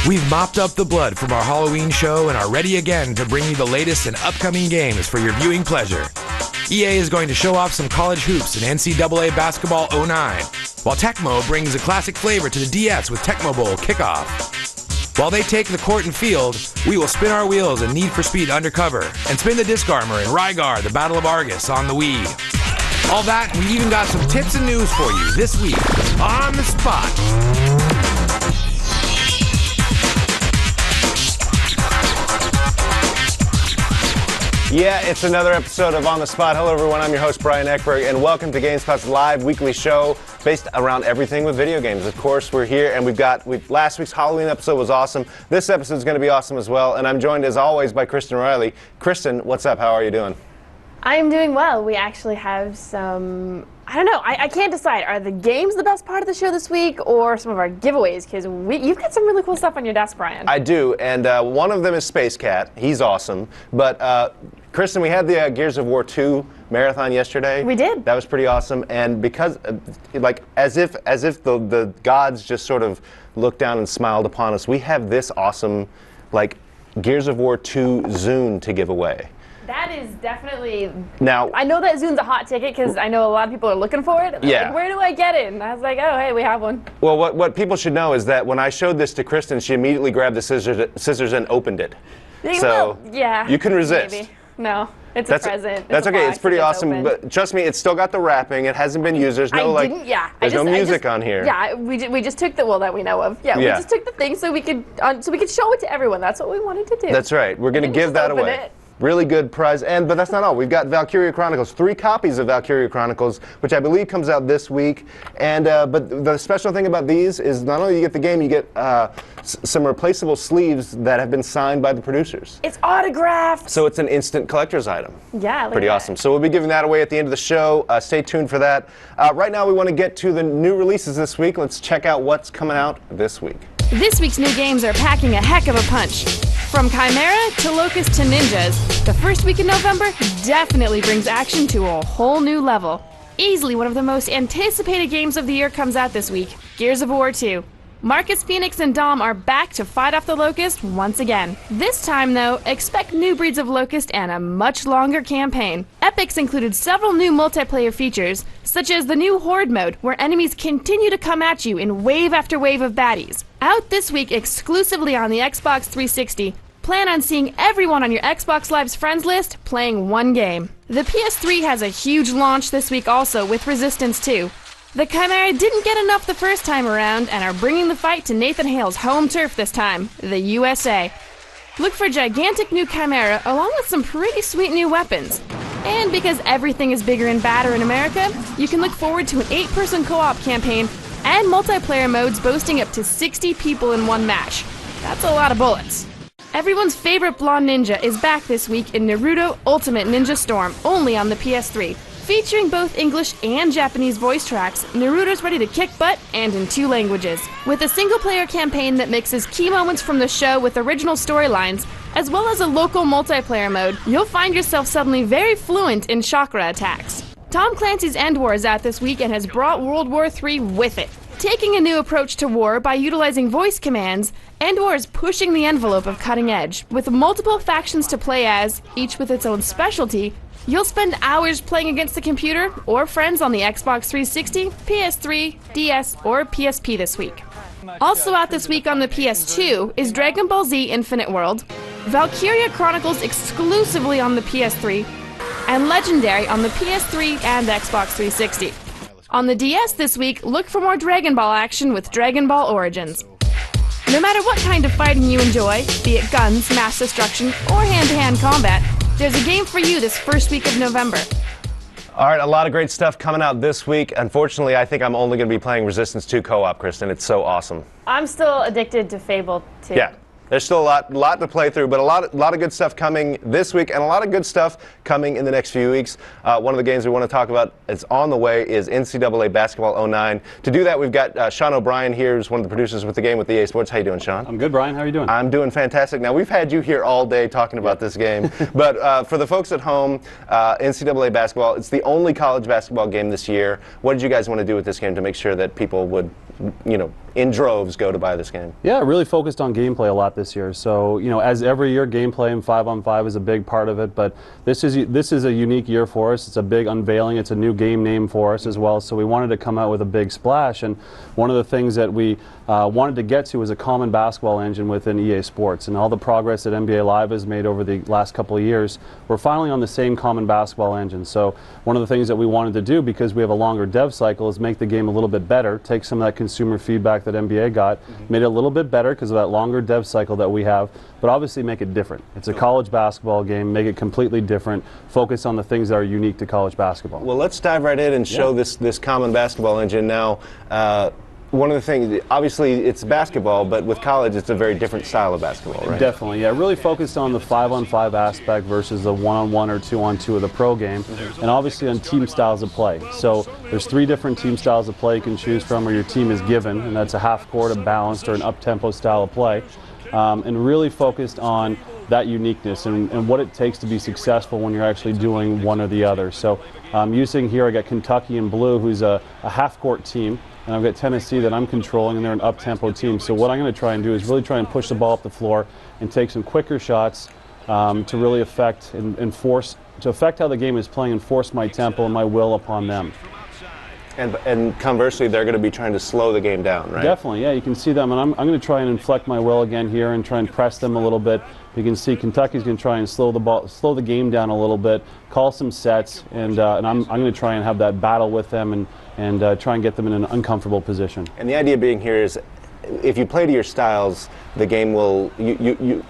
We've mopped up the blood from our Halloween show and are ready again to bring you the latest and upcoming games for your viewing pleasure. EA is going to show off some college hoops in NCAA Basketball 09, while Tecmo brings a classic flavor to the DS with Tecmo Bowl Kickoff. While they take the court and field, we will spin our wheels in Need for Speed Undercover and spin the disc armor in Rygar, the Battle of Argus on the Wii. All that, and we've even got some tips and news for you this week on the spot. Yeah, it's another episode of On the Spot. Hello, everyone. I'm your host, Brian Eckberg, and welcome to GameSpot's live weekly show based around everything with video games. Of course, we're here, and last week's Halloween episode was awesome. This episode is going to be awesome as well, and I'm joined, as always, by Kristen Riley. Kristen, what's up? How are you doing? I'm doing well. We actually have some, I don't know, I can't decide. Are the games the best part of the show this week or some of our giveaways? Because you've got some really cool stuff on your desk, Brian. I do, and one of them is Space Cat. He's awesome. But, Kristen, we had the Gears of War 2 marathon yesterday. We did. That was pretty awesome. And because, as if the gods just sort of looked down and smiled upon us, we have this awesome, Gears of War 2 Zune to give away. That is definitely. Now, I know that Zune's a hot ticket because I know a lot of people are looking for it. Yeah. Like, where do I get it? And I was like, oh, hey, we have one. Well, what people should know is that when I showed this to Kristen, she immediately grabbed the scissors and opened it. So yeah, you can resist. Maybe. No, it's a present. That's okay. It's pretty awesome. But trust me, it's still got the wrapping. It hasn't been used. There's no There's no music on here. Yeah, we just took the that we know of. Yeah, we just took the thing so we could show it to everyone. That's what we wanted to do. That's right. We're going to give that away. Really good prize, but that's not all. We've got Valkyria Chronicles, 3 copies of Valkyria Chronicles, which I believe comes out this week. And but the special thing about these is not only you get the game, you get some replaceable sleeves that have been signed by the producers. It's autographed. So it's an instant collector's item. Yeah, pretty awesome. So we'll be giving that away at the end of the show. Stay tuned for that. Right now, we want to get to the new releases this week. Let's check out what's coming out this week. This week's new games are packing a heck of a punch. From Chimera to Locust to Ninjas, the first week in November definitely brings action to a whole new level. Easily one of the most anticipated games of the year comes out this week, Gears of War 2. Marcus Phoenix and Dom are back to fight off the Locust once again. This time, though, expect new breeds of Locust and a much longer campaign. Epics included several new multiplayer features, such as the new Horde mode, where enemies continue to come at you in wave after wave of baddies. Out this week exclusively on the Xbox 360, plan on seeing everyone on your Xbox Live's friends list playing one game. The PS3 has a huge launch this week also with Resistance 2. The Chimera didn't get enough the first time around and are bringing the fight to Nathan Hale's home turf this time, the USA. Look for gigantic new Chimera along with some pretty sweet new weapons. And because everything is bigger and badder in America, you can look forward to an 8-person co-op campaign and multiplayer modes boasting up to 60 people in one match. That's a lot of bullets. Everyone's favorite blonde ninja is back this week in Naruto Ultimate Ninja Storm, only on the PS3. Featuring both English and Japanese voice tracks, Naruto's ready to kick butt and in 2 languages. With a single-player campaign that mixes key moments from the show with original storylines, as well as a local multiplayer mode, you'll find yourself suddenly very fluent in chakra attacks. Tom Clancy's End War is out this week and has brought World War III with it. Taking a new approach to war by utilizing voice commands, End War is pushing the envelope of cutting edge. With multiple factions to play as, each with its own specialty, you'll spend hours playing against the computer or friends on the Xbox 360, PS3, DS, or PSP this week. Also out this week on the PS2 is Dragon Ball Z Infinite World, Valkyria Chronicles exclusively on the PS3, and Legendary on the PS3 and Xbox 360. On the DS this week, look for more Dragon Ball action with Dragon Ball Origins. No matter what kind of fighting you enjoy, be it guns, mass destruction, or hand-to-hand combat, there's a game for you this first week of November. All right, a lot of great stuff coming out this week. Unfortunately, I think I'm only going to be playing Resistance 2 co-op, Kristen. It's so awesome. I'm still addicted to Fable 2. Yeah. There's still a lot to play through, but a lot of good stuff coming this week and a lot of good stuff coming in the next few weeks. One of the games we want to talk about is on the way is NCAA Basketball 09. To do that, we've got Sean O'Brien here, who's one of the producers with the game with EA Sports. How you doing, Sean? I'm good, Brian. How are you doing? I'm doing fantastic. Now, we've had you here all day talking about this game, but for the folks at home, NCAA Basketball, it's the only college basketball game this year. What did you guys want to do with this game to make sure that people would, in droves go to buy this game? Yeah, really focused on gameplay a lot this year. So, as every year, gameplay and 5-on-5 is a big part of it, but this is a unique year for us. It's a big unveiling. It's a new game name for us as well, so we wanted to come out with a big splash, and one of the things that we wanted to get to was a common basketball engine within EA Sports, and all the progress that NBA Live has made over the last couple of years, we're finally on the same common basketball engine. So one of the things that we wanted to do, because we have a longer dev cycle, is make the game a little bit better, take some of that consumer feedback that NBA got, made it a little bit better because of that longer dev cycle that we have, but obviously make it different. It's a college basketball game, make it completely different, focus on the things that are unique to college basketball. Well, let's dive right in and show this common basketball engine now. One of the things, obviously it's basketball, but with college it's a very different style of basketball, right? Definitely, yeah. Really focused on the 5-on-5 aspect versus the 1-on-1 or 2-on-2 of the pro game, and obviously on team styles of play. So there's 3 different team styles of play you can choose from, or your team is given, and that's a half court, a balanced, or an up-tempo style of play. And really focused on that uniqueness and what it takes to be successful when you're actually doing one or the other. So using here, I got Kentucky in blue, who's a half-court team, and I've got Tennessee that I'm controlling, and they're an up-tempo team. So what I'm going to try and do is really try and push the ball up the floor and take some quicker shots to really affect and force, to affect how the game is playing and force my tempo and my will upon them. And conversely, they're going to be trying to slow the game down, right? Definitely, yeah. You can see them, and I'm going to try and inflect my will again here and try and press them a little bit. You can see Kentucky's going to try and slow the game down a little bit, call some sets, and I'm going to try and have that battle with them and try and get them in an uncomfortable position. And the idea being here is, if you play to your styles, the game will, you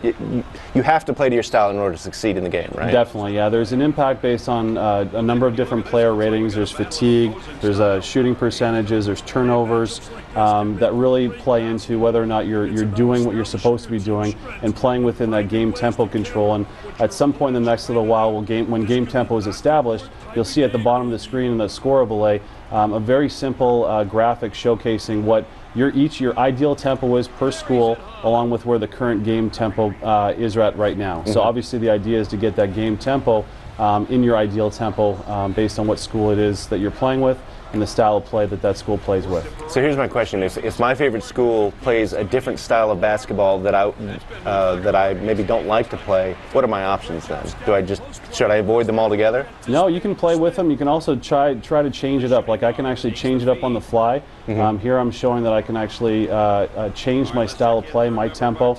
have to play to your style in order to succeed in the game, right? Definitely, yeah. There's an impact based on a number of different player ratings. There's fatigue, there's shooting percentages, there's turnovers that really play into whether or not you're doing what you're supposed to be doing and playing within that game tempo control. And at some point in the next little while, when game tempo is established, you'll see at the bottom of the screen in the score overlay a very simple graphic showcasing what your ideal tempo is per school, along with where the current game tempo is at right now. So obviously the idea is to get that game tempo in your ideal tempo based on what school it is that you're playing with and the style of play that school plays with. So here's my question: if my favorite school plays a different style of basketball that I maybe don't like to play, what are my options then? Should I avoid them altogether? No, you can play with them. You can also try to change it up. Like I can actually change it up on the fly. Here I'm showing that I can actually change my style of play, my tempo.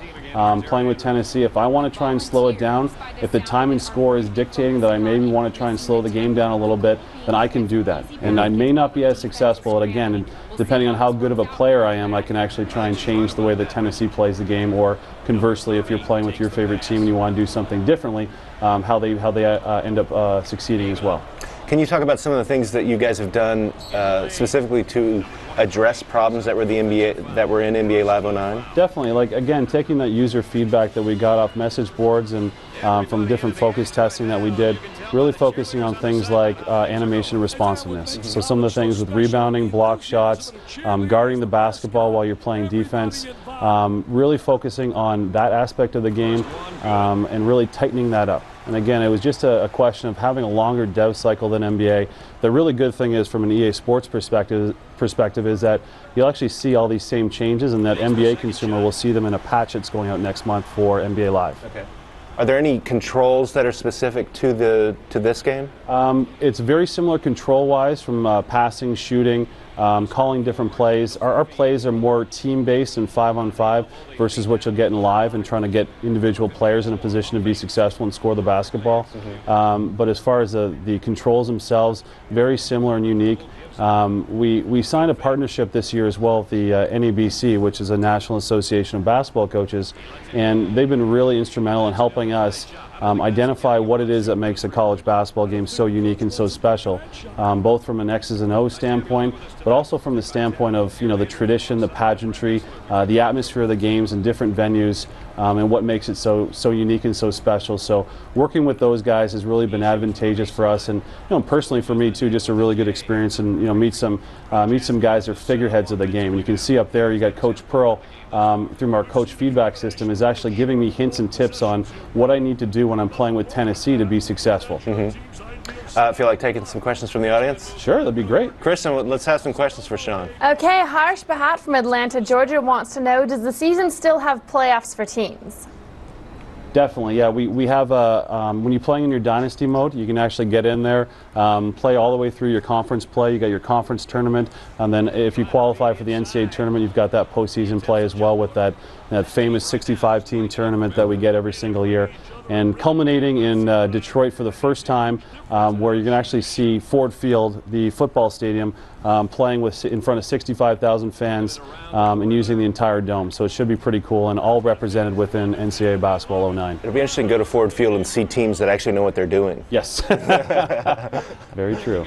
Playing with Tennessee, if I want to try and slow it down, if the time and score is dictating that I maybe want to try and slow the game down a little bit, then I can do that. And I may not be as successful, and again, depending on how good of a player I am, I can actually try and change the way that Tennessee plays the game, or conversely, if you're playing with your favorite team and you want to do something differently, how they end up succeeding as well. Can you talk about some of the things that you guys have done specifically to address problems that were in NBA Live 09? Definitely. Like again, taking that user feedback that we got off message boards and from different focus testing that we did, really focusing on things like animation responsiveness. So some of the things with rebounding, block shots, guarding the basketball while you're playing defense, really focusing on that aspect of the game and really tightening that up. And again, it was just a question of having a longer dev cycle than NBA. The really good thing is, from an EA Sports perspective is that you'll actually see all these same changes, and that NBA consumer will see them in a patch that's going out next month for NBA Live. Okay. Are there any controls that are specific to this game? It's very similar control-wise, from passing, shooting, calling different plays. Our plays are more team-based and 5-on-5 versus what you'll get in Live, and trying to get individual players in a position to be successful and score the basketball. But as far as the controls themselves, very similar and unique. We signed a partnership this year as well with the NABC, which is a National Association of Basketball Coaches, and they've been really instrumental in helping us identify what it is that makes a college basketball game so unique and so special, both from an X's and O's standpoint, but also from the standpoint of the tradition, the pageantry, the atmosphere of the games in different venues, and what makes it so unique and so special. So working with those guys has really been advantageous for us, and personally for me too, just a really good experience, and meet some guys that are figureheads of the game. And you can see up there, you got Coach Pearl through our coach feedback system is actually giving me hints and tips on what I need to do when I'm playing with Tennessee to be successful. Feel like taking some questions from the audience? Sure, that'd be great. Kristen, let's have some questions for Sean. Okay, Harsh Bahat from Atlanta, Georgia wants to know, does the season still have playoffs for teams? Definitely, yeah. We have when you're playing in your dynasty mode, you can actually get in there, play all the way through your conference play. You got your conference tournament, and then if you qualify for the NCAA tournament, you've got that postseason play as well with that famous 65-team tournament that we get every single year. And culminating in Detroit for the first time, where you can actually see Ford Field, the football stadium, playing in front of 65,000 fans and using the entire dome. So it should be pretty cool, and all represented within NCAA Basketball 09. It'll be interesting to go to Ford Field and see teams that actually know what they're doing. Yes. Very true.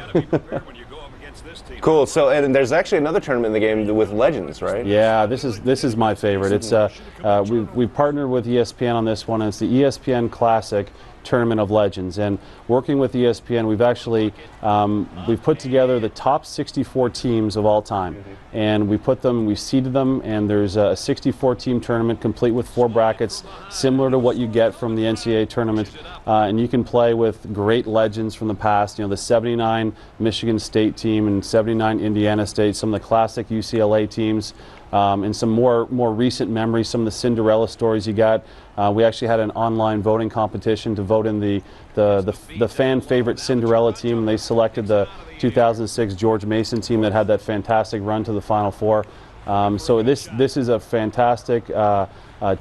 Cool. So, and there's actually another tournament in the game with legends, right? Yeah, this is my favorite. It's we've partnered with ESPN on this one, and it's the ESPN Classic Tournament of Legends. And working with ESPN, we've actually we've put together the top 64 teams of all time, and we've seeded them, and there's a 64-team tournament complete with 4 brackets, similar to what you get from the NCAA tournament, and you can play with great legends from the past. You know, the '79 Michigan State team and '79 Indiana State, some of the classic UCLA teams. And some more recent memories, some of the Cinderella stories you got. We actually had an online voting competition to vote in the fan favorite Cinderella team, and they selected the 2006 George Mason team that had that fantastic run to the Final Four. So this is a fantastic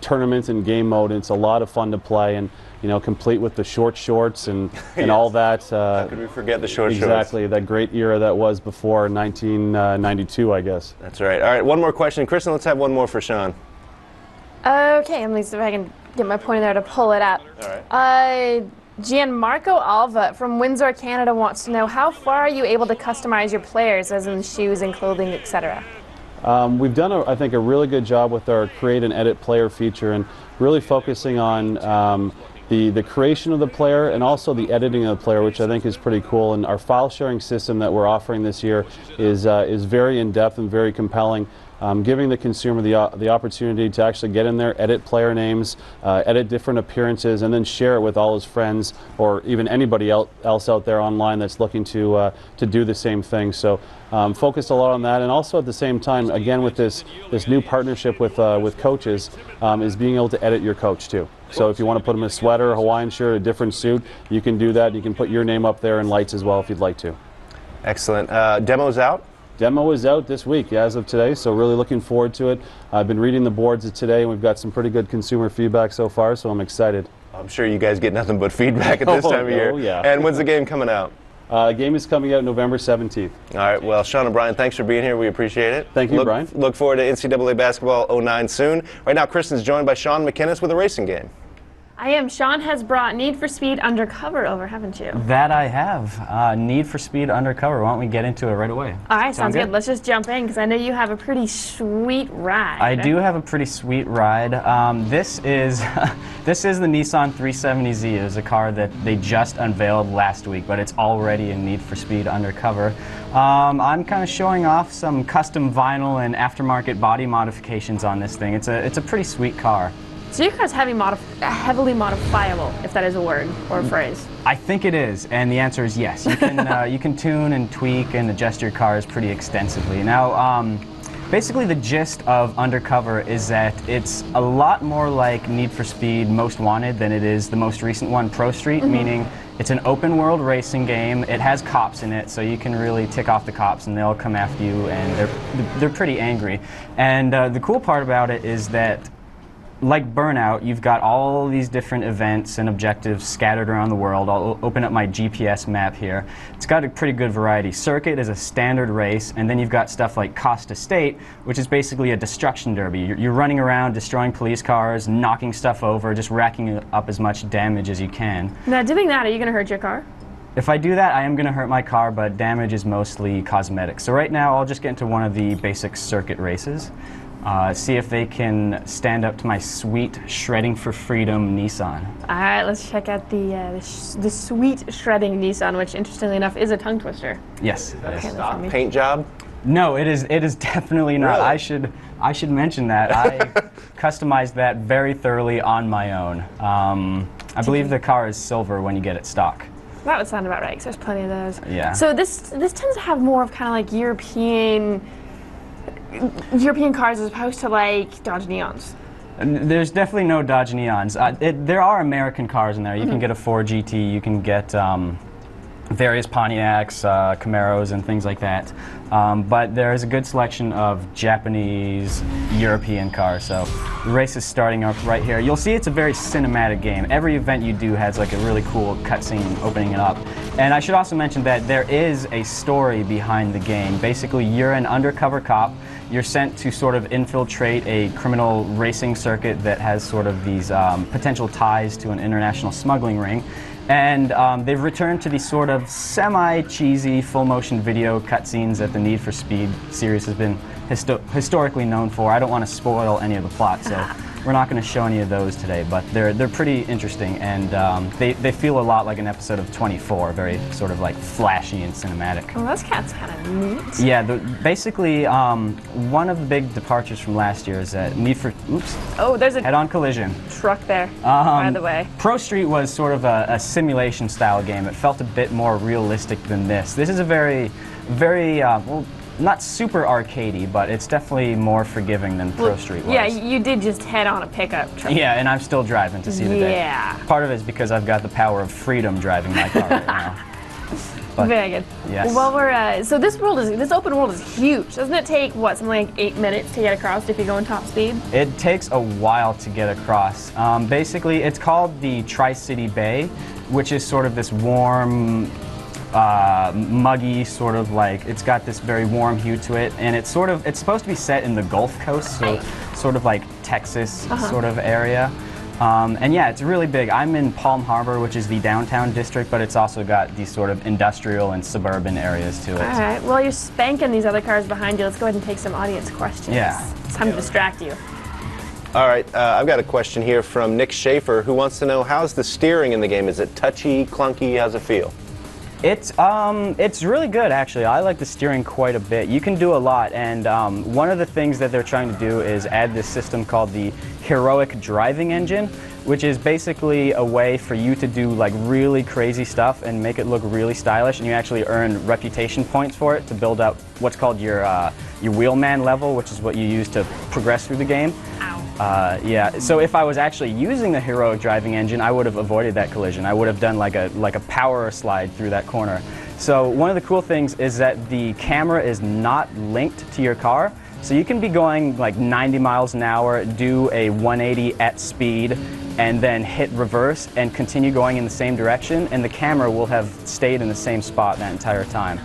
tournament and game mode, and it's a lot of fun to play, and complete with the shorts and Yes. all that. How could we forget the shorts? Exactly, that great era that was before 1992, I guess. That's right. All right, one more question. Kristen, let's have one more for Sean. Okay, let me see if I can get my pointer there to pull it up. All right. Gianmarco Alva from Windsor, Canada wants to know, how far are you able to customize your players, as in shoes and clothing, etc.? We've done, I think, a really good job with our create and edit player feature, and really focusing on the creation of the player and also the editing of the player, which I think is pretty cool. And our file sharing system that we're offering this year is very in-depth and very compelling, giving the consumer the opportunity to actually get in there, edit player names, edit different appearances, and then share it with all his friends or even anybody else out there online that's looking to do the same thing. So focused a lot on that, and also at the same time, again with this new partnership with coaches, is being able to edit your coach too. So if you want to put him in a sweater, a Hawaiian shirt, a different suit, you can do that. You can put your name up there and lights as well if you'd like to. Excellent. Demo's out? Demo is out this week as of today, so really looking forward to it. I've been reading the boards today, and we've got some pretty good consumer feedback so far, so I'm excited. I'm sure you guys get nothing but feedback at this time of year. Oh, yeah. And when's the game coming out? The game is coming out November 17th. All right, well, Sean and Brian, thanks for being here. We appreciate it. Thank you, Brian. Look forward to NCAA Basketball 09 soon. Right now, Kristen's joined by Sean McInnes with a racing game. I am. Sean has brought Need for Speed Undercover over, haven't you? That I have. Need for Speed Undercover. Why don't we get into it right away? All right, sounds good. Let's just jump in, because I know you have a pretty sweet ride. I do have a pretty sweet ride. This is this is the Nissan 370Z. It was a car that they just unveiled last week, but it's already in Need for Speed Undercover. I'm kind of showing off some custom vinyl and aftermarket body modifications on this thing. It's a pretty sweet car. So your car's heavily modifiable, if that is a word or a phrase. I think it is, and the answer is yes. You can you can tune and tweak and adjust your cars pretty extensively. Now, basically the gist of Undercover is that it's a lot more like Need for Speed Most Wanted than it is the most recent one, Pro Street, meaning it's an open world racing game. It has cops in it, so you can really tick off the cops and they'll come after you, and they're pretty angry. And the cool part about it is that, like Burnout, you've got all these different events and objectives scattered around the world. I'll open up my GPS map here. It's got a pretty good variety. Circuit is a standard race, and then you've got stuff like Costa State, which is basically a destruction derby. You're running around destroying police cars, knocking stuff over, just racking up as much damage as you can. Now, doing that, are you going to hurt your car? If I do that, I am going to hurt my car, but damage is mostly cosmetic. So right now, I'll just get into one of the basic circuit races. See if they can stand up to my sweet Shredding for Freedom Nissan. All right, let's check out the sweet Shredding Nissan, which, interestingly enough, is a tongue twister. Yes. Okay, Stock paint job? No, it is definitely not. Really? I should mention that. I customized that very thoroughly on my own. I believe the car is silver when you get it stock. That would sound about right, because there's plenty of those. Yeah. So this tends to have more of kind of like European cars as opposed to like Dodge Neons. There's definitely no Dodge Neons. There are American cars in there. You can get a Ford GT, you can get various Pontiacs, Camaros, and things like that. But there is a good selection of Japanese, European cars. So the race is starting up right here. You'll see it's a very cinematic game. Every event you do has like a really cool cutscene opening it up. And I should also mention that there is a story behind the game. Basically, you're an undercover cop. You're sent to sort of infiltrate a criminal racing circuit that has sort of these potential ties to an international smuggling ring. And they've returned to these sort of semi-cheesy full-motion video cutscenes that the Need for Speed series has been historically known for. I don't want to spoil any of the plot, so we're not going to show any of those today, but they're pretty interesting, and they feel a lot like an episode of 24, very sort of like flashy and cinematic. Well, that's kind of neat. Yeah, basically one of the big departures from last year is that Need for, Oh, there's a head-on collision. truck there, by the way. Pro Street was sort of a simulation style game. It felt a bit more realistic than this. This is a very, well, not super arcadey, but it's definitely more forgiving than Pro Street was. Yeah, you did just head on a pickup truck. Yeah, and I'm still driving to see the day. Yeah. Part of it is because I've got the power of freedom driving my car right now. But, Very good. Yes. Well, so this open world is huge. Doesn't it take something like 8 minutes to get across if you're going top speed? It takes a while to get across. Basically, it's called the Tri-City Bay, which is sort of this warm, muggy sort of like, it's got this very warm hue to it, and it's supposed to be set in the Gulf Coast, so sort of like Texas sort of area. And yeah, it's really big. I'm in Palm Harbor, which is the downtown district, but it's also got these sort of industrial and suburban areas to it. All right. Well, you're spanking these other cars behind you. Let's go ahead and take some audience questions. Yeah. It's time to distract you. All right, I've got a question here from Nick Schaefer, who wants to know, how's the steering in the game? Is it touchy, clunky? How's it feel? It's really good, actually. I like the steering quite a bit. You can do a lot, and one of the things that they're trying to do is add this system called the Heroic Driving Engine, which is basically a way for you to do like really crazy stuff and make it look really stylish, and you actually earn reputation points for it to build up what's called your wheelman level, which is what you use to progress through the game. Yeah, so if I was actually using the Heroic Driving Engine, I would have avoided that collision. I would have done like a power slide through that corner. So one of the cool things is that the camera is not linked to your car. So you can be going like 90 miles an hour, do a 180 at speed, and then hit reverse and continue going in the same direction, and the camera will have stayed in the same spot that entire time,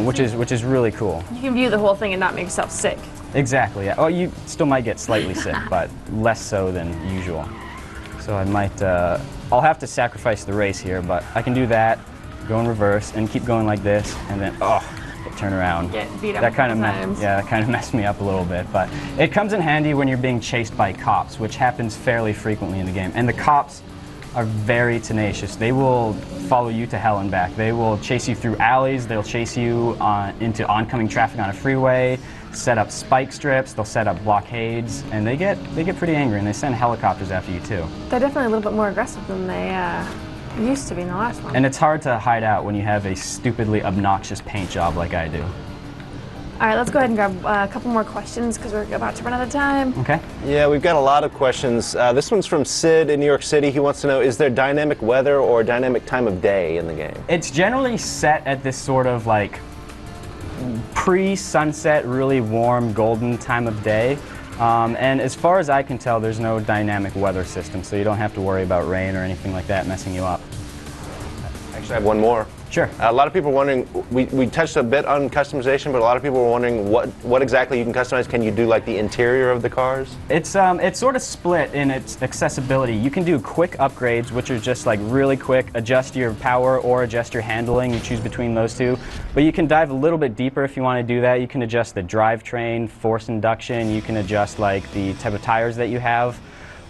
which is really cool. You can view the whole thing and not make yourself sick. Exactly. Yeah. Oh, you still might get slightly sick, but less so than usual. So I might, I'll have to sacrifice the race here, but I can do that, go in reverse, and keep going like this, and then, turn around. Get beat up that kind of times. that kind of messed me up a little bit, but it comes in handy when you're being chased by cops, which happens fairly frequently in the game. And the cops are very tenacious. They will follow you to hell and back. They will chase you through alleys. They'll chase you into oncoming traffic on a freeway, set up spike strips, they'll set up blockades, and they get pretty angry, and they send helicopters after you too. They're definitely a little bit more aggressive than they used to be in the last one. And it's hard to hide out when you have a stupidly obnoxious paint job like I do. All right, let's go ahead and grab a couple more questions because we're about to run out of time. Okay. Yeah, we've got a lot of questions. This one's from Sid in New York City. He wants to know, is there dynamic weather or dynamic time of day in the game? It's generally set at this sort of like pre-sunset, really warm, golden time of day. And as far as I can tell, there's no dynamic weather system, so you don't have to worry about rain or anything like that messing you up. Actually, I have one more. Sure. A lot of people are wondering, we touched a bit on customization, but a lot of people are wondering what exactly you can customize. Can you do like the interior of the cars? It's sort of split in its accessibility. You can do quick upgrades, which are just like really quick, adjust your power or adjust your handling. You choose between those two. But you can dive a little bit deeper if you want to do that. You can adjust the drivetrain, force induction. You can adjust like the type of tires that you have.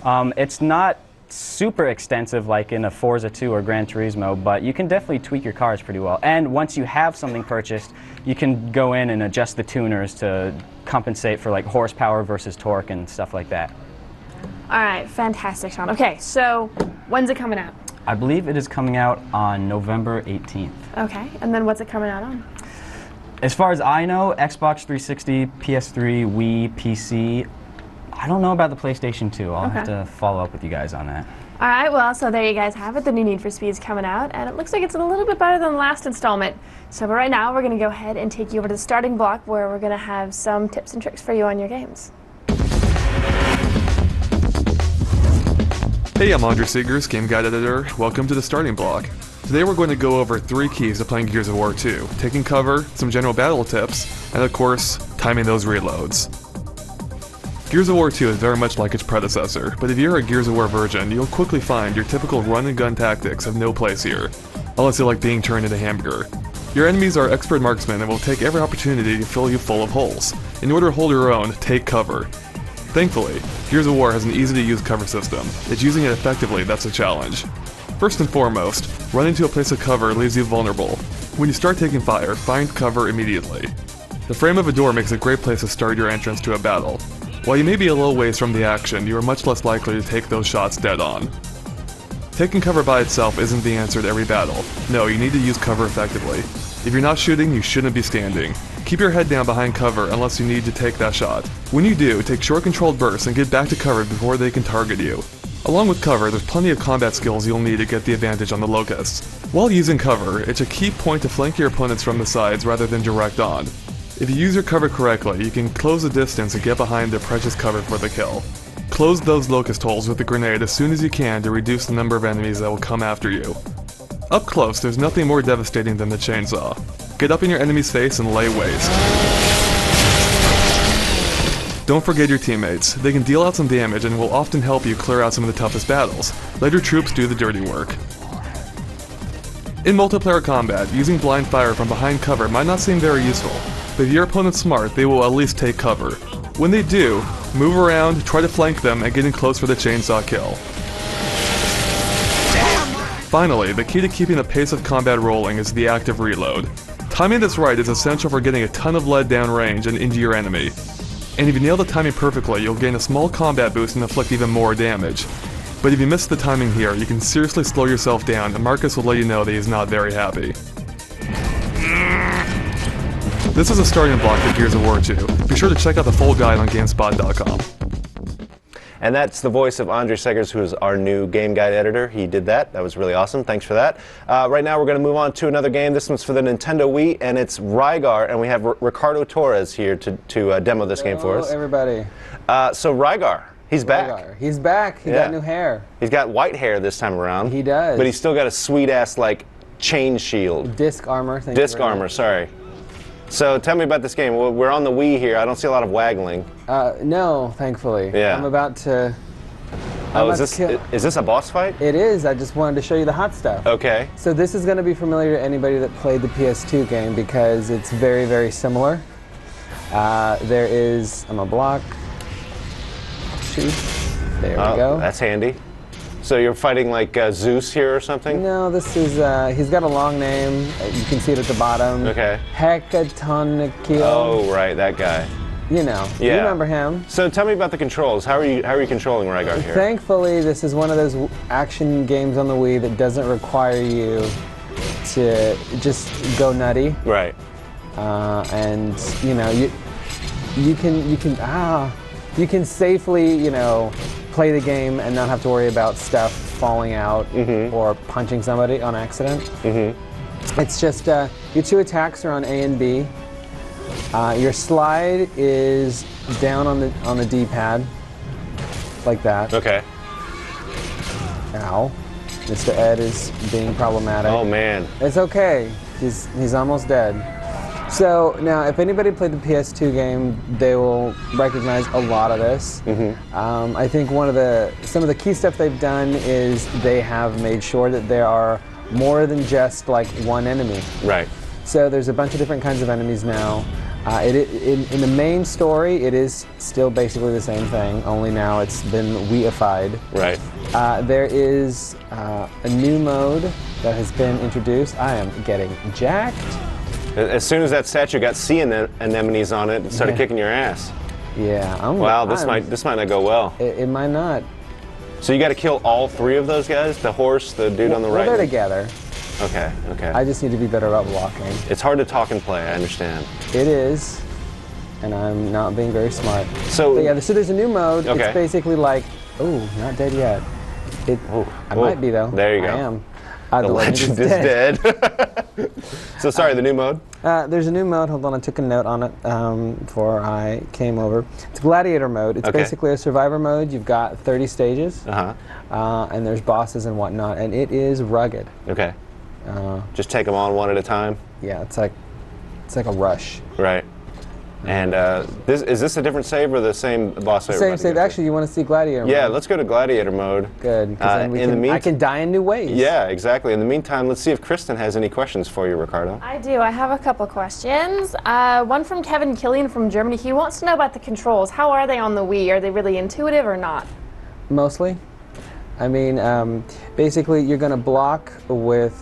It's not super extensive like in a Forza 2 or Gran Turismo, but you can definitely tweak your cars pretty well. And once you have something purchased, you can go in and adjust the tuners to compensate for like horsepower versus torque and stuff like that. All right, fantastic, Sean. Okay, so when's it coming out? I believe it is coming out on November 18th. Okay, and then what's it coming out on? As far as I know, Xbox 360, PS3, Wii, PC. I don't know about the PlayStation 2. I'll have to follow up with you guys on that. All right, well, so there you guys have it. The new Need for Speed's coming out, and it looks like it's a little bit better than the last installment. So but right now, we're going to go ahead and take you over to the starting block where we're going to have some tips and tricks for you on your games. Hey, I'm Andre Seegers, Game Guide Editor. Welcome to the starting block. Today we're going to go over 3 keys to playing Gears of War 2, taking cover, some general battle tips, and of course, timing those reloads. Gears of War 2 is very much like its predecessor, but if you're a Gears of War virgin, you'll quickly find your typical run-and-gun tactics have no place here, unless you like being turned into hamburger. Your enemies are expert marksmen and will take every opportunity to fill you full of holes. In order to hold your own, take cover. Thankfully, Gears of War has an easy-to-use cover system. It's using it effectively that's a challenge. First and foremost, running to a place of cover leaves you vulnerable. When you start taking fire, find cover immediately. The frame of a door makes a great place to start your entrance to a battle. While you may be a little ways from the action, you are much less likely to take those shots dead on. Taking cover by itself isn't the answer to every battle. No, you need to use cover effectively. If you're not shooting, you shouldn't be standing. Keep your head down behind cover unless you need to take that shot. When you do, take short controlled bursts and get back to cover before they can target you. Along with cover, there's plenty of combat skills you'll need to get the advantage on the locusts. While using cover, it's a key point to flank your opponents from the sides rather than direct on. If you use your cover correctly, you can close the distance and get behind the precious cover for the kill. Close those locust holes with the grenade as soon as you can to reduce the number of enemies that will come after you. Up close, there's nothing more devastating than the chainsaw. Get up in your enemy's face and lay waste. Don't forget your teammates. They can deal out some damage and will often help you clear out some of the toughest battles. Let your troops do the dirty work. In multiplayer combat, using blind fire from behind cover might not seem very useful, but if your opponent's smart, they will at least take cover. When they do, move around, try to flank them, and get in close for the chainsaw kill. Finally, the key to keeping the pace of combat rolling is the active reload. Timing this right is essential for getting a ton of lead down range and into your enemy. And if you nail the timing perfectly, you'll gain a small combat boost and inflict even more damage. But if you miss the timing here, you can seriously slow yourself down, and Marcus will let you know that he's not very happy. This is a starting block for Gears of War 2. Be sure to check out the full guide on GameSpot.com. And that's the voice of Andre Seegers, who is our new Game Guide editor. He did that. That was really awesome. Thanks for that. Right now, we're going to move on to another game. This one's for the Nintendo Wii, and it's Rygar. And we have Ricardo Torres here to demo this game for us. Hello, everybody. So Rygar, he's back. Rygar. He's back. He got new hair. He's got white hair this time around. He does. But he's still got a sweet-ass, like, chain shield. Disc armor. Disc armor, sorry. So tell me about this game. We're on the Wii here. I don't see a lot of waggling. No, thankfully. Yeah. I'm about to... is this a boss fight? It is. I just wanted to show you the hot stuff. Okay. So this is going to be familiar to anybody that played the PS2 game because it's very, very similar. There is... I'm a block. Shoot. There we go. That's handy. So you're fighting like Zeus here or something? No, this is, he's got a long name. You can see it at the bottom. Okay. Hecatonikio. Oh, right, that guy. You know, Yeah. you remember him. So tell me about the controls. How are you controlling Rygar here? Thankfully, this is one of those action games on the Wii that doesn't require you to just go nutty. Right. And you know, you can safely, you know, play the game and not have to worry about stuff falling out or punching somebody on accident. It's just your 2 attacks are on A and B. Your slide is down on the D-pad, like that. Okay. Ow. Mr. Ed is being problematic. Oh man. It's okay. He's almost dead. So now, if anybody played the PS2 game, they will recognize a lot of this. I think some of the key stuff they've done is they have made sure that there are more than just like one enemy. Right. So there's a bunch of different kinds of enemies now. In the main story, it is still basically the same thing, only now it's been Wii-ified. Right. There is a new mode that has been introduced. I am getting jacked. As soon as that statue got sea anemones on it, it started kicking your ass. Yeah. Wow, this might not go well. It might not. So you got to kill all 3 of those guys? The horse, the dude on the right? They're together. Okay, okay. I just need to be better about blocking. It's hard to talk and play, I understand. It is, and I'm not being very smart. So, but yeah, so there's a new mode. Okay. It's basically like, oh, not dead yet. I might be though. There you go. I am. The legend is dead. So sorry, the new mode? There's a new mode. Hold on, I took a note on it before I came over. It's Gladiator mode. It's basically a survivor mode. You've got 30 stages, and there's bosses and whatnot, and it is rugged. Okay. Just take them on one at a time? Yeah, it's like a rush. Right. And is this a different save or the same boss fight? Same save. Actually, you want to see Gladiator mode? Yeah, let's go to Gladiator mode. Good. Then I can die in new ways. Yeah, exactly. In the meantime, let's see if Kristen has any questions for you, Ricardo. I do. I have a couple questions. One from Kevin Killian from Germany. He wants to know about the controls. How are they on the Wii? Are they really intuitive or not? Mostly. I mean, basically, you're going to block with...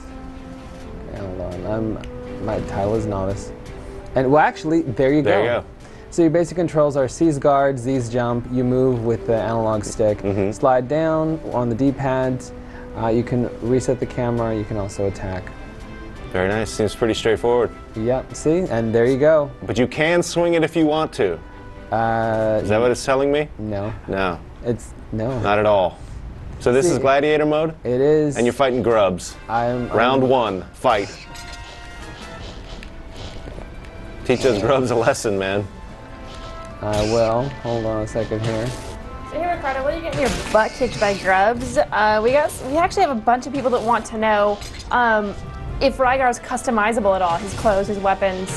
Hold on. My title is novice. And well, actually, there you go. There you go. So your basic controls are C's guard, Z's jump. You move with the analog stick. Slide down on the D-pads. You can reset the camera. You can also attack. Very nice. Seems pretty straightforward. Yep. See, and there you go. But you can swing it if you want to. Is that what it's telling me? No. No. No. Not at all. So this is Gladiator mode? It is. And you're fighting grubs. Round 1, fight. Teach those grubs a lesson, man. I will. Hold on a second here. So here, Ricardo, what are you getting your butt kicked by grubs? We actually have a bunch of people that want to know if Rygar is customizable at all, his clothes, his weapons.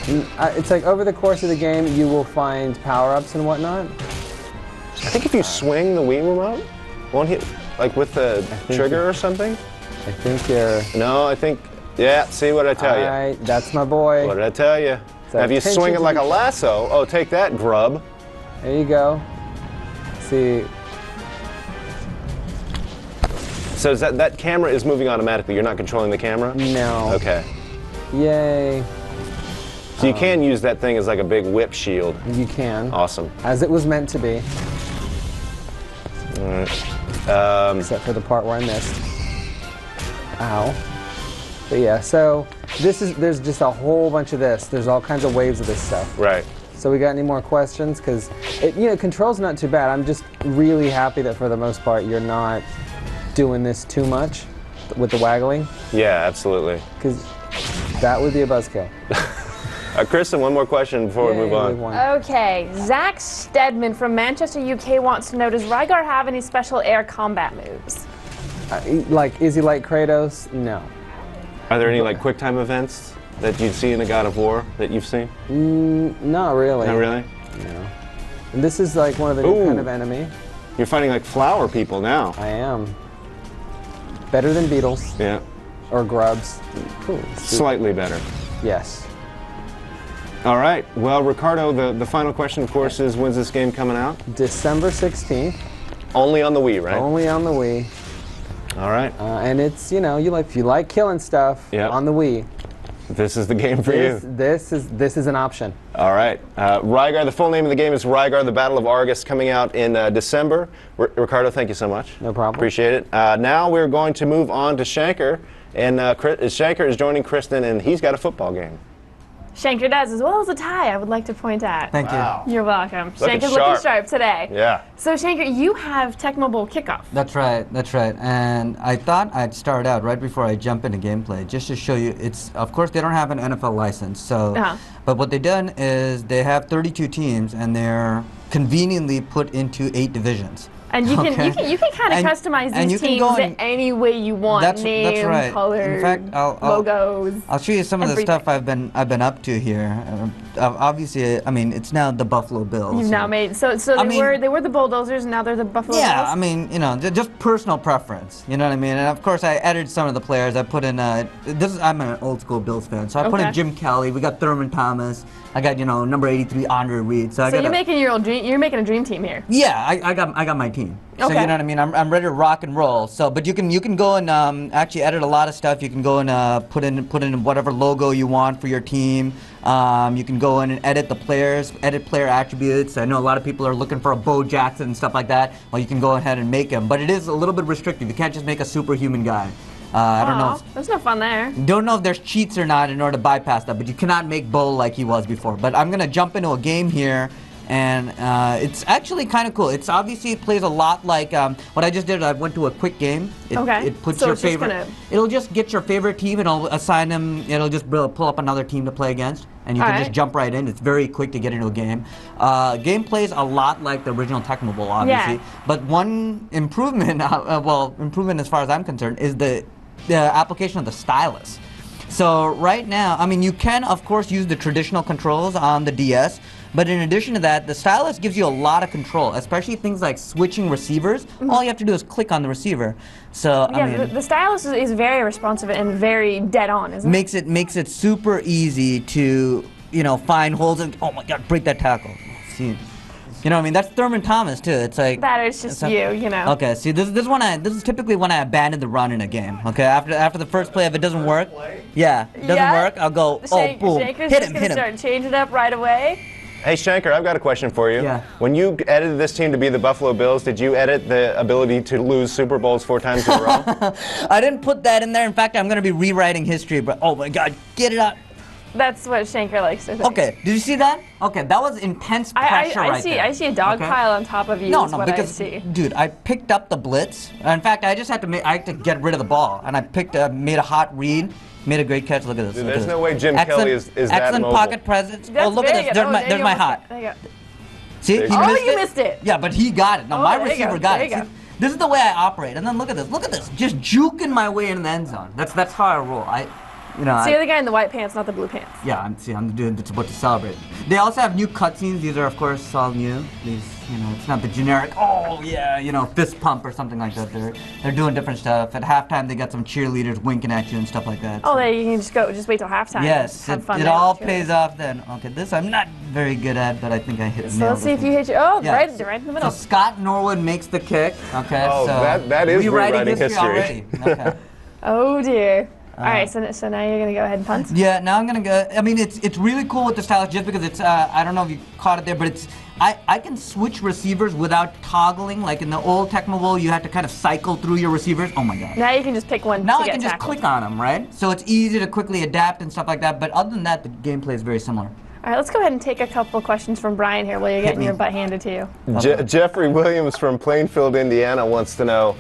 It's like over the course of the game, you will find power-ups and whatnot. I think if you swing the Wii remote, won't he, like with the trigger or something? I think you're... No, I think... Yeah, see what I tell you. All right, that's my boy. What did I tell you? So now, if you swing it like a lasso, oh, take that, grub. There you go. See. So that camera is moving automatically. You're not controlling the camera? No. Okay. Yay. So you can use that thing as like a big whip shield. You can. Awesome. As it was meant to be. All right. Except for the part where I missed. Ow. But yeah, so there's just a whole bunch of this. There's all kinds of waves of this stuff. Right. So we got any more questions? Because control's not too bad. I'm just really happy that for the most part you're not doing this too much with the waggling. Yeah, absolutely. Because that would be a buzzkill. Kristen, one more question before we move on. Okay, Zach Stedman from Manchester, UK wants to know, does Rygar have any special air combat moves? Like, is he like Kratos? No. Are there any like QuickTime events that you'd see in a God of War that you've seen? Not really. Not really? No. And this is like one of the new kind of enemy. You're fighting like flower people now. I am. Better than beetles. Yeah. Or grubs. Ooh, slightly better. Yes. All right. Well, Ricardo, the final question, of course, is when's this game coming out? December 16th. Only on the Wii, right? Only on the Wii. All right. And it's, if you like killing stuff on the Wii. This is the game for you. This is an option. All right. Rygar, the full name of the game is Rygar, the Battle of Argus, coming out in December. Ricardo, thank you so much. No problem. Appreciate it. Now we're going to move on to Shanker. And Shanker is joining Kristen, and he's got a football game. Shanker does, as well as a tie, I would like to point out. Thank you. You're welcome. Looking Shanker's sharp. looking sharp today. Yeah. So Shanker, you have Tecmo Bowl Kickoff. That's right. And I thought I'd start out right before I jump into gameplay, just to show you, of course they don't have an NFL license, so, but what they've done is they have 32 teams and they're conveniently put into 8 divisions. And you can kind of customize these teams any way you want. Name, that's right. colors, in fact, logos. I'll show you some of the stuff I've been up to here. Obviously, I mean, it's now the Buffalo Bills. You've now made so they were the Bulldozers, and now they're the Buffalo Bills. Yeah, I mean, just personal preference. You know what I mean? And of course, I edited some of the players. I put in I'm an old school Bills fan, so I put in Jim Kelly. We got Thurman Thomas. I got number 83 Andre Reed. So you're making your own dream. You're making a dream team here. Yeah, I got my team. routine. So Okay. you know what I mean? I'm ready to rock and roll. So, but you can go and actually edit a lot of stuff. You can go and put in whatever logo you want for your team. You can go in and edit the players, edit player attributes. I know a lot of people are looking for a Bo Jackson and stuff like that. Well, you can go ahead and make them, but it is a little bit restrictive. You can't just make a superhuman guy. I don't know. There's no fun there. Don't know if there's cheats or not in order to bypass that, but you cannot make Bo like he was before. But I'm gonna jump into a game here, and it's actually kind of cool. It plays a lot like what I just did. I went to a quick game. It puts So your it's just favorite. It'll just get your favorite team, and it'll assign them. It'll just pull up another team to play against, and you can just jump right in. It's very quick to get into a game. Game plays a lot like the original Tecmo Bowl, obviously. Yeah. But one improvement, improvement as far as I'm concerned, is the application of the stylus. So right now, I mean, you can of course use the traditional controls on the DS, but in addition to that, the stylus gives you a lot of control, especially things like switching receivers. All you have to do is click on the receiver. So Yeah, I mean, the stylus is very responsive and very dead on, isn't it? makes it super easy to find holes and oh my God, break that tackle. See. You know what I mean? That's Thurman Thomas too. It's like That is just you know. Okay, see, this is typically when I abandon the run in a game. Okay, after the first play, if it doesn't work, doesn't work, I'll go, boom, Shanker's hit just him, gonna hit him. start changing it up right away. Hey Shanker, I've got a question for you. Yeah. When you edited this team to be the Buffalo Bills, did you edit the ability to lose Super Bowls 4 times in a row? I didn't put that in there. In fact, I'm going to be rewriting history, but oh my God, get it out. That's what Shanker likes to think. Okay, did you see that? Okay, that was intense pressure right there. I see a dog pile on top of you. No, is what because I see. dude, I picked up the blitz. In fact, I just had to get rid of the ball, and I made a hot read, made a great catch. Look at this. Dude, look at there's this. no way Jim Kelly is that excellent mobile. pocket presence. That's Oh, look at this. There's my hot. There you go. See, he Oh, missed you it. missed it. Yeah, but he got it. No, Oh, my there you receiver go, got there it. you go. See, this is the way I operate. And then look at this. Just juking my way into the end zone. That's how I roll. So you're the guy in the white pants, not the blue pants. Yeah, I'm the dude that's about to celebrate. They also have new cutscenes. These are, of course, all new. These, it's not the generic, fist pump or something like that. They're doing different stuff. At halftime, they got some cheerleaders winking at you and stuff like that. Oh, there you can just wait till halftime. Yes, have fun it there all with you. pays off then. Okay, this I'm not very good at, but I think I hit. So let's see if you hit your. Oh, right in the middle. So Scott Norwood makes the kick. Okay, Oh, so that is rewriting history. already. Okay. Oh dear. All right, so now you're gonna go ahead and punt. Yeah, now I'm gonna go. I mean, it's really cool with the stylus just because it's. I don't know if you caught it there, but it's. I can switch receivers without toggling. Like in the old Tecmo Bowl, you had to kind of cycle through your receivers. Oh my God. Now you can just pick one. Now to I get can just tackled. click on them, right? So it's easy to quickly adapt and stuff like that. But other than that, the gameplay is very similar. All right, let's go ahead and take a couple questions from Brian here while you're getting your butt handed to you. Jeffrey Williams from Plainfield, Indiana wants to know,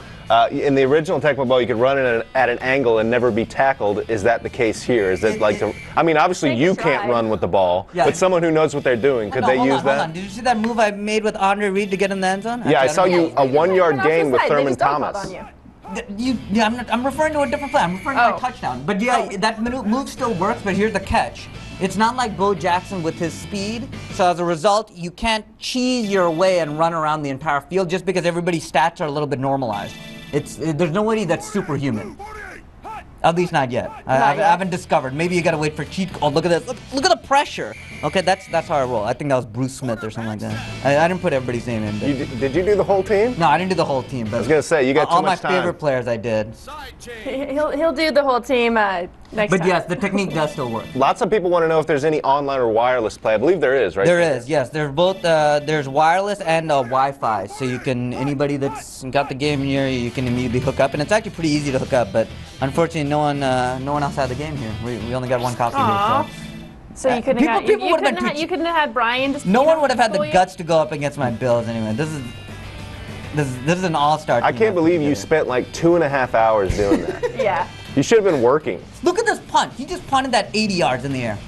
in the original Tecmo Bowl, you could run at an angle and never be tackled. Is that the case here? Is it like I mean, obviously Take a you try. can't run with the ball, Yeah. but someone who knows what they're doing, could they use that? Hold on. Did you see that move I made with Andre Reed to get in the end zone? Yeah, I Actually, saw don't know. you a 1 yard Get off gain the with side, they Thurman just dog called Thomas. on you. I'm referring to a different play. I'm referring to my Oh. touchdown. But yeah, that move still works, but here's the catch. It's not like Bo Jackson with his speed. So as a result, you can't cheese your way and run around the entire field just because everybody's stats are a little bit normalized. There's nobody that's superhuman. At least not yet. I haven't discovered. Maybe you gotta wait for cheat. Oh, look at this. Look at the pressure. Okay, that's how I roll. I think that was Bruce Smith or something like that. I didn't put everybody's name in. But Did you do the whole team? no, I didn't do the whole team. But I was gonna say, you got too all much my time. favorite players I did. He'll do the whole team next But time. yes, the technique does still work. Lots of people want to know if there's any online or wireless play. I believe there is, right? There is, yes. There's both. There's wireless and Wi-Fi, so you can anybody that's got the game here, you can immediately hook up, and it's actually pretty easy to hook up. But unfortunately, no one else had the game here. We only got one copy Aw. here. So you couldn't people- have people would've been you couldn't have had Brian just. So no you one know, would have had the pull you? guts to go up against my Bills anyway. This is an all-star team. I can't believe you spent like 2.5 hours doing that. Yeah. You should have been working. Look at this punt. He just punted that 80 yards in the air.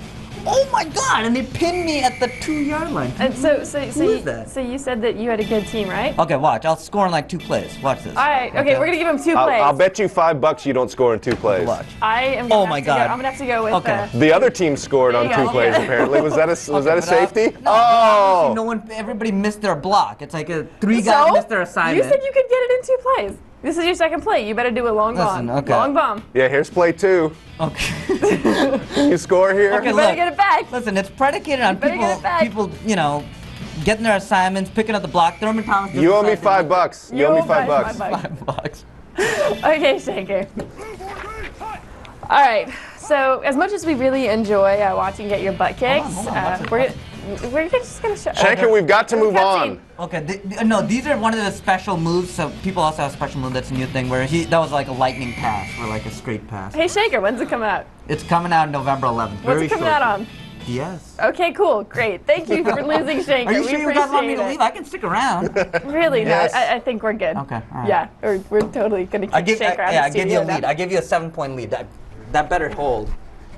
Oh my God! And they pinned me at the 2-yard line. And so is that? so you said that you had a good team, right? Okay, watch. I'll score in like 2 plays. Watch this. All right. Okay, we're gonna give him 2 plays. I'll bet you $5 you don't score in 2 plays. Watch. I am. Oh Gonna my have to go- God. I'm gonna have to go with. Okay. The other team scored on There you 2 go. plays Yeah. apparently. Was that a Okay, but, safety? No, Oh! no one. Everybody missed their block. It's like 3 guys missed their assignment. You said you could get it in 2 plays. This is your second play. You better do a long Listen, bomb. okay. Long bomb. Yeah, here's play 2. Okay. Can you score here? Okay, You better look. get it back. Listen, it's predicated on better get it back. people, getting their assignments, picking up the block. Thurman Thomas. You owe me $5. You owe me $5. $5. Okay, Shaker. All right. So, as much as we really enjoy watching you get your butt kicked, we're just gonna show. Shaker, we've got to move on. Okay, no, these are one of the special moves. So people also have a special move that's a new thing where that was like a lightning pass or like a straight pass. Hey, Shaker, when's it coming out? It's coming out November 11th. What's it coming out on? Yes. Okay, cool, great. Thank you for losing, Shaker. Are you sure you guys want me to leave? I can stick around. Really? Yes. No, I think we're good. Okay, all right. Yeah, we're totally gonna keep Shaker out of the I give you a studio lead. I give you a 7-point lead. That better hold.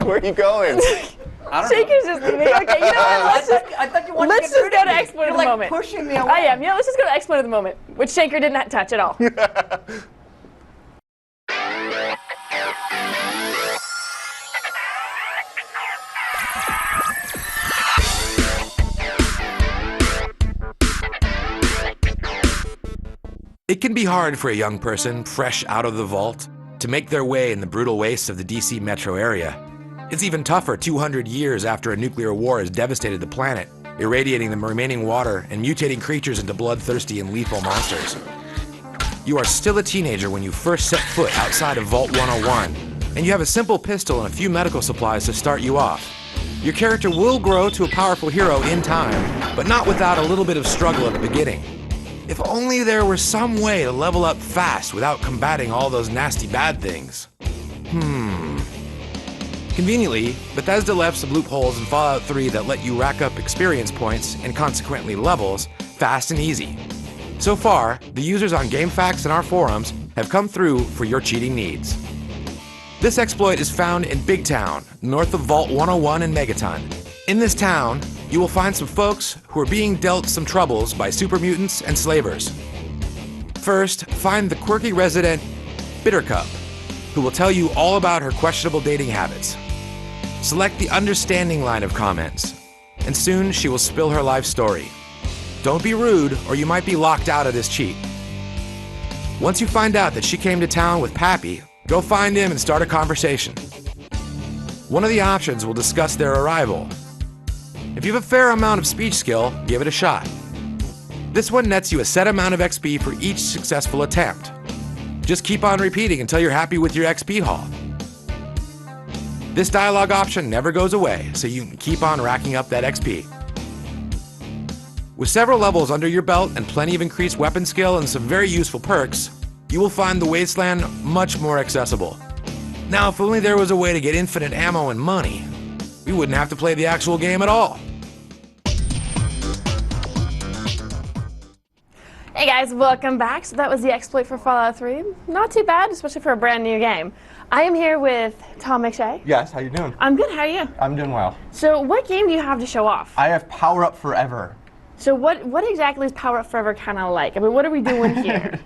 Where are you going? Shaker's just leaving. Okay, you know what? Let's just go to exploit of the moment. Pushing me away. I am. Yeah, let's just go to exploit of the moment, which Shaker did not touch at all. It can be hard for a young person fresh out of the vault to make their way in the brutal wastes of the DC metro area. It's even tougher 200 years after a nuclear war has devastated the planet, irradiating the remaining water and mutating creatures into bloodthirsty and lethal monsters. You are still a teenager when you first set foot outside of Vault 101, and you have a simple pistol and a few medical supplies to start you off. Your character will grow to a powerful hero in time, but not without a little bit of struggle at the beginning. If only there were some way to level up fast without combating all those nasty bad things. Conveniently, Bethesda left some loopholes in Fallout 3 that let you rack up experience points, and consequently levels, fast and easy. So far, the users on GameFAQs and our forums have come through for your cheating needs. This exploit is found in Big Town, north of Vault 101 and Megaton. In this town, you will find some folks who are being dealt some troubles by super mutants and slavers. First, find the quirky resident Bittercup, who will tell you all about her questionable dating habits. Select the understanding line of comments, and soon she will spill her life story. Don't be rude, or you might be locked out of this cheat. Once you find out that she came to town with Pappy, go find him and start a conversation. One of the options will discuss their arrival. If you have a fair amount of speech skill, give it a shot. This one nets you a set amount of XP for each successful attempt. Just keep on repeating until you're happy with your XP haul. This dialogue option never goes away, so you can keep on racking up that XP. With several levels under your belt and plenty of increased weapon skill and some very useful perks, you will find the wasteland much more accessible. Now, if only there was a way to get infinite ammo and money, we wouldn't have to play the actual game at all. Hey guys, welcome back. So that was the exploit for Fallout 3. Not too bad, especially for a brand new game. I am here with Tom McShay. Yes, how you doing? I'm good, how are you? I'm doing well. So what game do you have to show off? I have PowerUp Forever. So what exactly is PowerUp Forever kind of like? I mean, what are we doing here?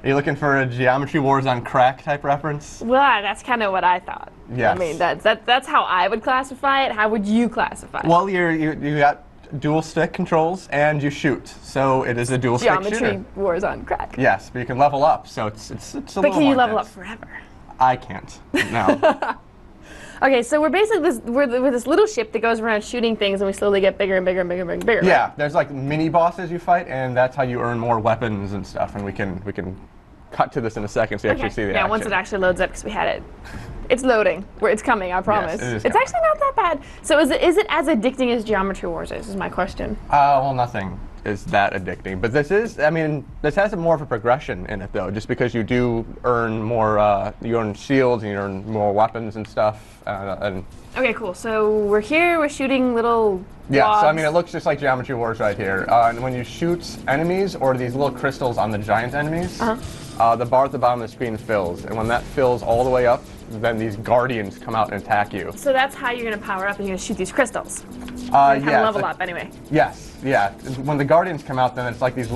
Are you looking for a Geometry Wars on Crack type reference? Well, that's kind of what I thought. Yes. I mean, that's how I would classify it. How would you classify it? Well, you got dual stick controls and you shoot, so it is a dual stick shooter. Geometry Wars on Crack. Yes, but you can level up, so it's a little more But can you level intense. up forever? I can't. No. Okay, so we're basically we're this little ship that goes around shooting things, and we slowly get bigger and bigger and bigger and bigger. Yeah, right? there's like mini bosses you fight, and that's how you earn more weapons and stuff. And we can cut to this in a second so you actually see the action. Once it actually loads up, because we had it. It's loading. It's coming, I promise. Yes, it is it's coming. actually not that bad. So is it as addicting as Geometry Wars is my question. Well, nothing is that addicting. But this has more of a progression in it, though, just because you do earn more, you earn shields and you earn more weapons and stuff. Okay, cool. So we're here, we're shooting little Yeah, blobs. so I mean, it looks just like Geometry Wars right here. And when you shoot enemies or these little crystals on the giant enemies, the bar at the bottom of the screen fills. And when that fills all the way up, then these guardians come out and attack you. So that's how you're going to power up, and you're going to shoot these crystals. Yeah. Level up anyway. Yes, yeah. When the guardians come out, then it's like it's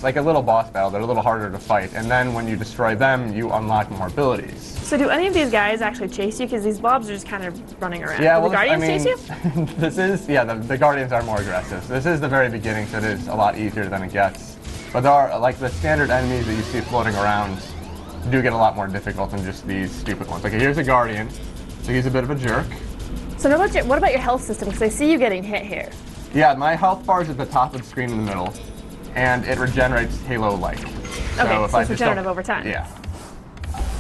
like a little boss battle. They're a little harder to fight. And then when you destroy them, you unlock more abilities. So do any of these guys actually chase you? Because these blobs are just kind of running around. Yeah, Do the guardians chase you? The guardians are more aggressive. This is the very beginning, so it is a lot easier than it gets. But there are, like, the standard enemies that you see floating around do get a lot more difficult than just these stupid ones. Like, here's a guardian, so he's a bit of a jerk. So what about your health system? Because I see you getting hit here. Yeah, my health bar is at the top of the screen in the middle, and it regenerates Halo-like. Okay, so it's regenerative over time. Yeah.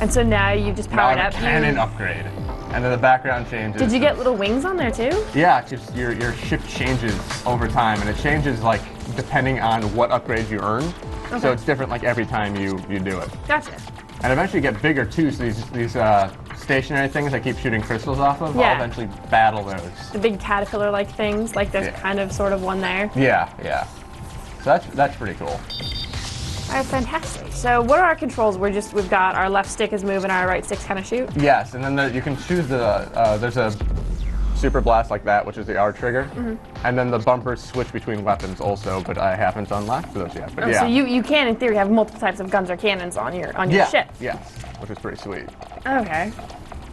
And so now you've just powered now up. Cannon upgrade, and then the background changes. Did you get little wings on there too? Yeah, just your ship changes over time, and it changes like depending on what upgrades you earn. Okay. So it's different like every time you do it. Gotcha. And eventually you get bigger too. So these stationary things I keep shooting crystals off of, Yeah. I'll eventually battle those. The big caterpillar-like things, like there's kind of sort of one there. Yeah, yeah. So that's pretty cool. All right, fantastic. So what are our controls? We've got our left stick is moving, our right stick's kind of shoot. Yes, and then you can choose there's a super blast like that, which is the R trigger, and then the bumpers switch between weapons also, but I haven't unlocked those yet. But yeah. So you can, in theory, have multiple types of guns or cannons on your ship. Yes, which is pretty sweet. Okay,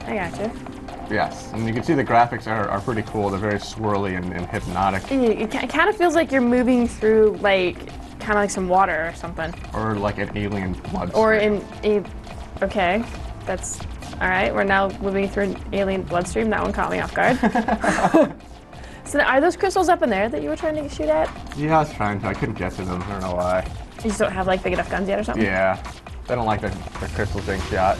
I gotcha. Yes, and you can see the graphics are pretty cool. They're very swirly and hypnotic. It kind of feels like you're moving through kind of like some water or something. Or like an alien bloodstream. Or okay, that's all right. We're now moving through an alien bloodstream. That one caught me off guard. So are those crystals up in there that you were trying to shoot at? Yeah, I was trying to. I couldn't get to them. I don't know why. You just don't have big enough guns yet or something? Yeah, they don't like the crystals being shot.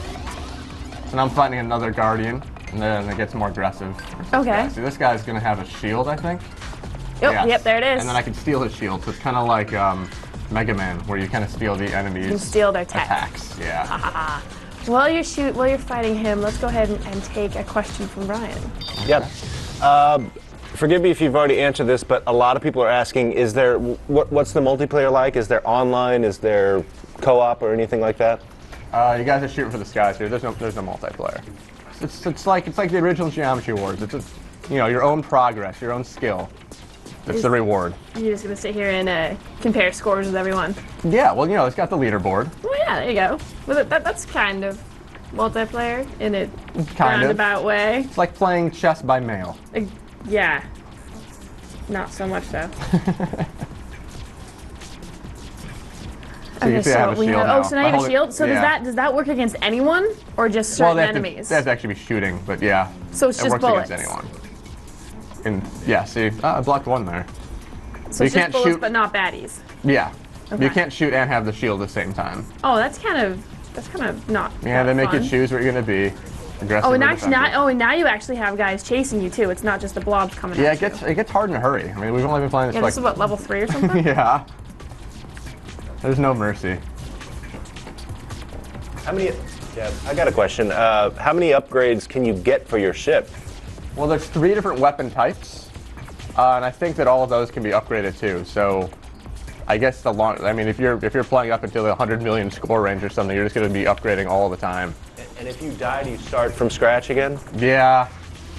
And I'm fighting another Guardian, and then it gets more aggressive. Okay. See, this guy's gonna have a shield, I think. Yep, there it is. And then I can steal his shield, so it's kind of like Mega Man, where you kind of steal the enemies. You can steal their tech. Attacks, yeah. While you're fighting him, let's go ahead and take a question from Brian. Yep. Forgive me if you've already answered this, but a lot of people are asking: Is there what's the multiplayer like? Is there online? Is there co-op or anything like that? You guys are shooting for the skies here. There's no multiplayer. It's like the original Geometry Wars. It's your own progress, your own skill. That's the reward. You're just gonna sit here and compare scores with everyone. Yeah, well, it's got the leaderboard. Well, yeah, there you go. Well, that's kind of multiplayer in a Kind of. roundabout way. It's like playing chess by mail. Yeah. Not so much though. So you can see I have a shield now. So now you have a shield. So does that work against anyone or just certain enemies? They have to actually be shooting, but yeah. So it's it just works bullets. against anyone. And yeah, see, I blocked one there. So you it's can't just bullets, shoot, but not baddies. Yeah. Okay. You can't shoot and have the shield at the same time. Oh, that's kind of not. Yeah, they make you choose what you're gonna be. Aggressive. Oh, and now you actually have guys chasing you too. It's not just the blobs coming at you. Yeah, it gets hard in a hurry. I mean, we've only been playing this this is what, level 3 or something? Yeah. There's no mercy. I got a question. How many upgrades can you get for your ship? Well, there's 3 different weapon types, and I think that all of those can be upgraded too. So, I guess if you're playing up until the 100 million score range or something, you're just going to be upgrading all the time. And if you die, do you start from scratch again? Yeah.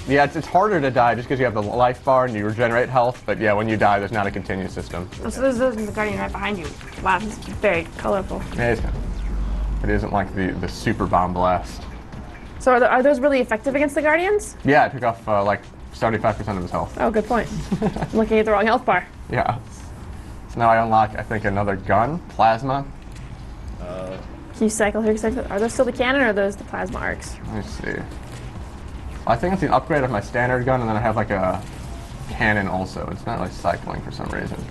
Yeah, it's harder to die just because you have the life bar and you regenerate health, but yeah, when you die, there's not a continuous system. Oh, so there's the Guardian right behind you. Wow, this is very colorful. Yeah, it isn't like the super bomb blast. So are those really effective against the Guardians? Yeah, I took off like 75% of his health. Oh, good point. I'm looking at the wrong health bar. Yeah. So now I unlock, I think, another gun, plasma. Can you cycle here? Are those still the cannon or are those the plasma arcs? Let me see. I think it's an upgrade of my standard gun, and then I have like a cannon also. It's not like cycling for some reason.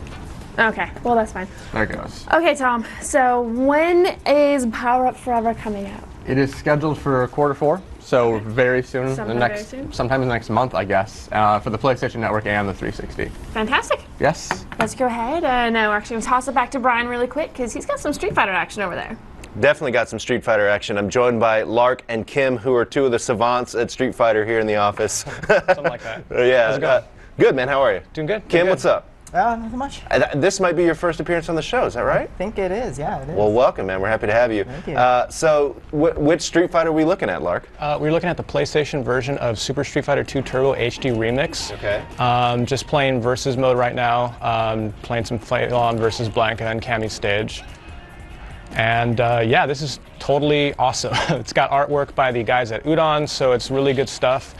Okay, well that's fine. There it goes. Okay, Tom. So when is PowerUp Forever coming out? It is scheduled for Q4, so very soon. Very soon? Sometime in the next month, I guess, for the PlayStation Network and the 360. Fantastic. Yes. Let's go ahead. Now we're actually going to toss it back to Brian really quick because he's got some Street Fighter action over there. Definitely got some Street Fighter action. I'm joined by Lark and Kim, who are 2 of the savants at Street Fighter here in the office. Something like that. Yeah. How's it going? Good, man. How are you? Doing good. Kim, what's up? Nothing much. This might be your first appearance on the show, is that right? I think it is, yeah, it is. Well, welcome, man. We're happy to have you. Thank you. So, which Street Fighter are we looking at, Lark? We're looking at the PlayStation version of Super Street Fighter II Turbo HD Remix. Okay. Just playing versus mode right now. Playing some Flaylon versus Blanca and Cammy's stage. And yeah, this is totally awesome. It's got artwork by the guys at Udon, so it's really good stuff.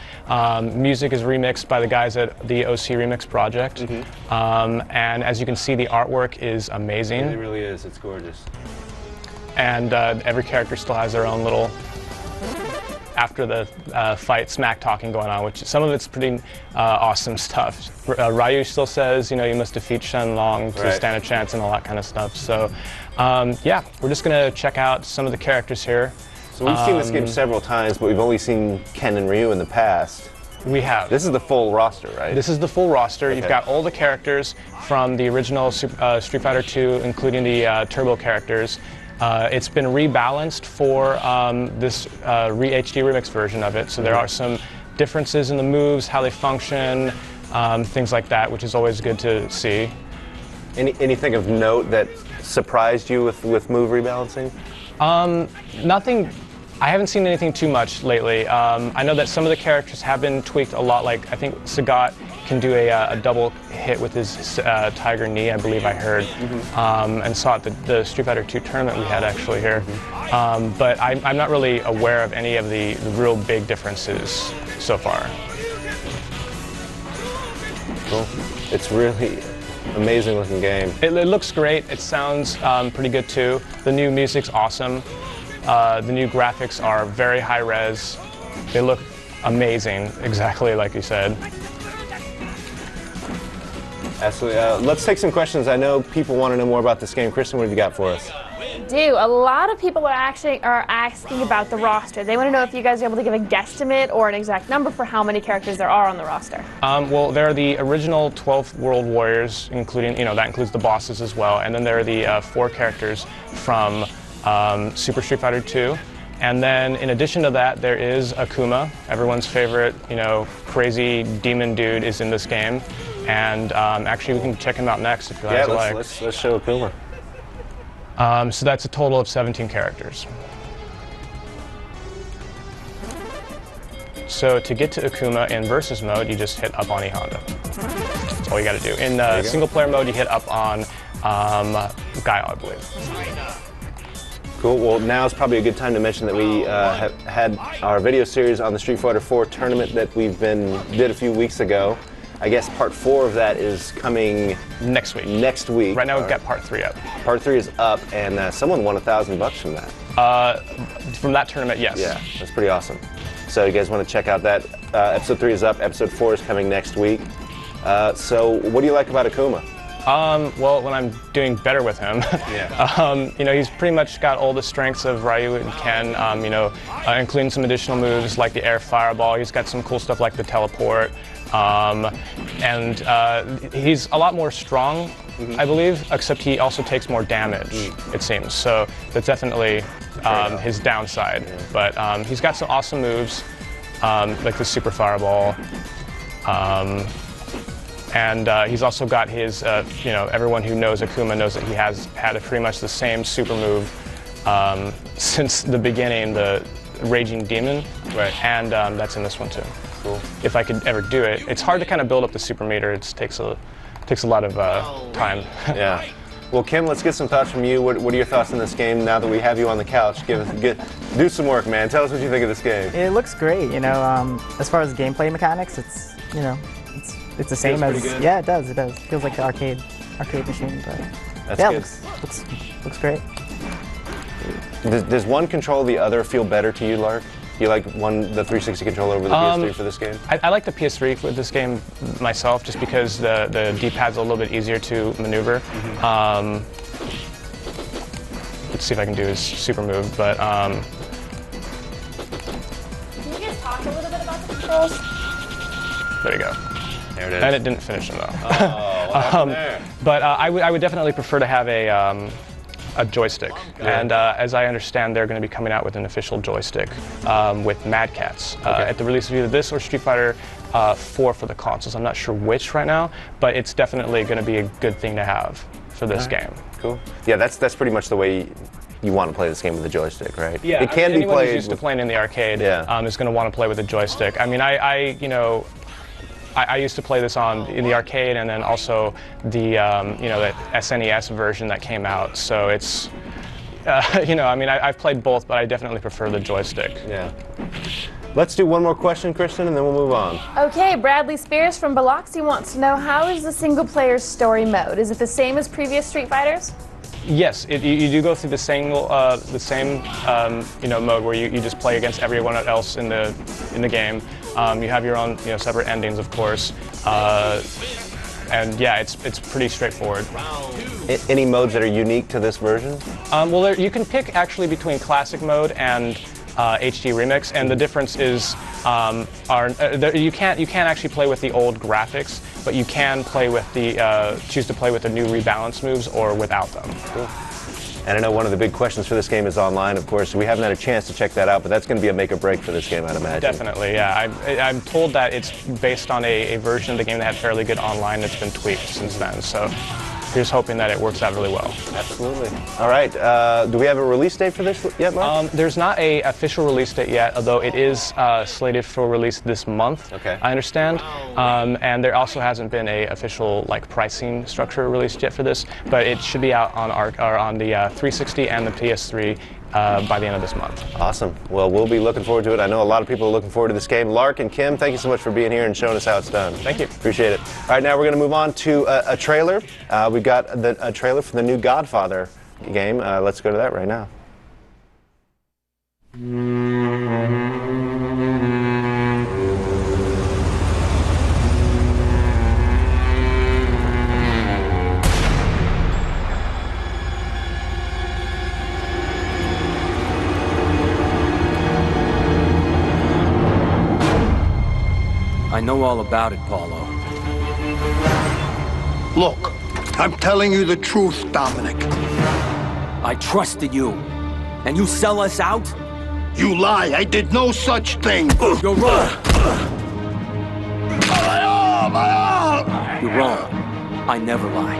Music is remixed by the guys at the OC Remix Project. And as you can see, the artwork is amazing. It really is. It's gorgeous. And every character still has their own little after the fight, smack talking going on, which some of it's pretty awesome stuff. Ryu still says, you must defeat Shenlong to stand a chance and all that kind of stuff. So, yeah, we're just going to check out some of the characters here. So we've seen this game several times, but we've only seen Ken and Ryu in the past. We have. This is the full roster, right? This is the full roster. Okay. You've got all the characters from the original Street Fighter II, including the Turbo characters. It's been rebalanced for this HD remix version of it, so there are some differences in the moves, how they function, things like that, which is always good to see. Anything of note that surprised you with move rebalancing? Nothing. I haven't seen anything too much lately. I know that some of the characters have been tweaked a lot. Like I think Sagat can do a double hit with his tiger knee, I believe I heard, and saw at the Street Fighter II tournament we had actually here. But I'm not really aware of any of the real big differences so far. Cool. It's really amazing looking game. It looks great. It sounds pretty good too. The new music's awesome. The new graphics are very high res. They look amazing, exactly like you said. Absolutely. Let's take some questions. I know people want to know more about this game. Kristen, what have you got for us? A lot of people are asking about the roster. They want to know if you guys are able to give a guesstimate or an exact number for how many characters there are on the roster. Well, there are the original 12 World Warriors, including, that includes the bosses as well, and then there are the 4 characters from Super Street Fighter II. And then in addition to that, there is Akuma, everyone's favorite, crazy demon dude is in this game. And actually we can check him out next if you guys like. Let's show Akuma. So that's a total of 17 characters. So to get to Akuma in versus mode, you just hit up on E Honda. That's all you gotta do. In single player mode, you hit up on Guile, I believe. Cool. Well, now is probably a good time to mention that we have had our video series on the Street Fighter IV tournament that did a few weeks ago. I guess part 4 of that is coming next week. Next week. Right now we've got part 3 up. Part 3 is up, and someone won $1,000 from that. From that tournament, yes. Yeah, that's pretty awesome. So you guys want to check out that. Episode 3 is up. Episode 4 is coming next week. So what do you like about Akuma? Well, when I'm doing better with him, he's pretty much got all the strengths of Ryu and Ken, including some additional moves like the air fireball. He's got some cool stuff like the teleport. And he's a lot more strong, I believe, except he also takes more damage, it seems. So that's definitely his downside. But he's got some awesome moves, like the super fireball. And he's also got his, everyone who knows Akuma knows that he has had pretty much the same super move since the beginning, the Raging Demon. Right. And that's in this one too. Cool. If I could ever do it. It's hard to kind of build up the super meter. It takes a lot of time. Yeah. Well, Kim, let's get some thoughts from you. What are your thoughts on this game now that we have you on the couch? Do some work, man. Tell us what you think of this game. It looks great. As far as gameplay mechanics, it's it's the same as good. Yeah, it does. It feels like the arcade machine, but That's yeah, good. It looks great. Does one control the other feel better to you, Lark? You like the 360 controller over the PS3 for this game? I like the PS3 with this game myself, just because the D-pad's a little bit easier to maneuver. Let's see if I can do his super move, but Can you guys talk a little bit about the controls? there you go. There it is. And it didn't finish him though. Oh, what happened there? But I would definitely prefer to have a joystick. Yeah. And as I understand, they're going to be coming out with an official joystick with Mad Catz at the release of either this or Street Fighter 4 for the consoles. I'm not sure which right now, but it's definitely going to be a good thing to have for this game. Cool. Yeah, that's pretty much the way you want to play this game with a joystick, right? Yeah, it can be anyone played who's used to playing in the arcade Yeah. is going to want to play with a joystick. I mean, I used to play this in the arcade, and then also the the SNES version that came out. So it's I've played both, but I definitely prefer the joystick. Yeah. Let's do one more question, Kristen, and then we'll move on. Okay, Bradley Spears from Biloxi wants to know, how is the single player story mode? Is it the same as previous Street Fighters? Yes, you do go through the same mode where you just play against everyone else in the game. You have your own separate endings, of course, and yeah, it's pretty straightforward. Any modes that are unique to this version? Well, you can pick actually between classic mode and HD Remix, and the difference is you can't actually play with the old graphics, but you can play with choose to play with the new rebalance moves or without them. Cool. And I know one of the big questions for this game is online, of course. We haven't had a chance to check that out, but that's going to be a make or break for this game, I'd imagine. Definitely, yeah. I'm told that it's based on a version of the game that had fairly good online that's been tweaked since then. So here's hoping that it works out really well. Absolutely. All right. Do we have a release date for this yet, Mark? There's not an official release date yet, although it is slated for release this month. Okay. I understand. And there also hasn't been an official pricing structure released yet for this, but it should be out on the 360 and the PS3 by the end of this month. Awesome. Well, we'll be looking forward to it. I know a lot of people are looking forward to this game. Lark and Kim, thank you so much for being here and showing us how it's done. Thank you. Appreciate it. All right, now we're going to move on to a trailer. We've got a trailer for the new Godfather game. Let's go to that right now. I know all about it, Paulo. Look, I'm telling you the truth, Dominic. I trusted you. And you sell us out? You lie. I did no such thing. You're wrong. My arm! My arm! You're wrong. I never lie.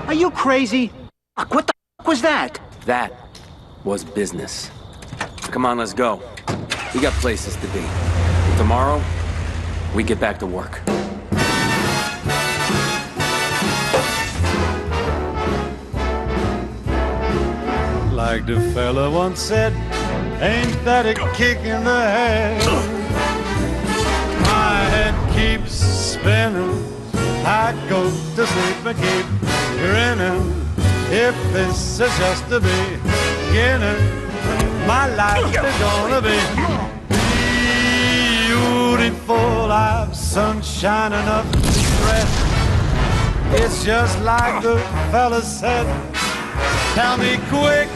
Are you crazy? What the f was that? That was business. Come on, let's go. We got places to be. Tomorrow, we get back to work. Like the fella once said, ain't that a kick in the head? My head keeps spinning. I go to sleep and keep grinning. If this is just the beginning, my life is gonna be beautiful. I've sunshine enough to stress. It's just like the fella said. Tell me quick,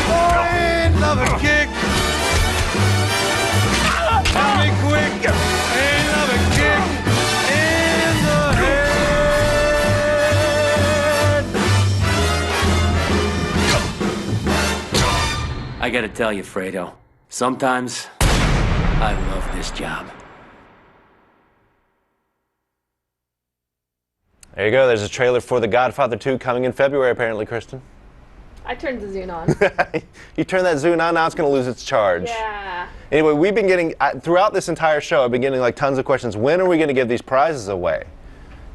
oh, ain't love a kick? Tell me quick, ain't love a kick in the head? I gotta tell you, Fredo, sometimes I love this job. There you go. There's a trailer for The Godfather II coming in February, apparently, Kristen. I turned the Zune on. You turn that Zune on, now it's going to lose its charge. Yeah. Anyway, we've been getting, throughout this entire show, I've been getting tons of questions. When are we going to give these prizes away?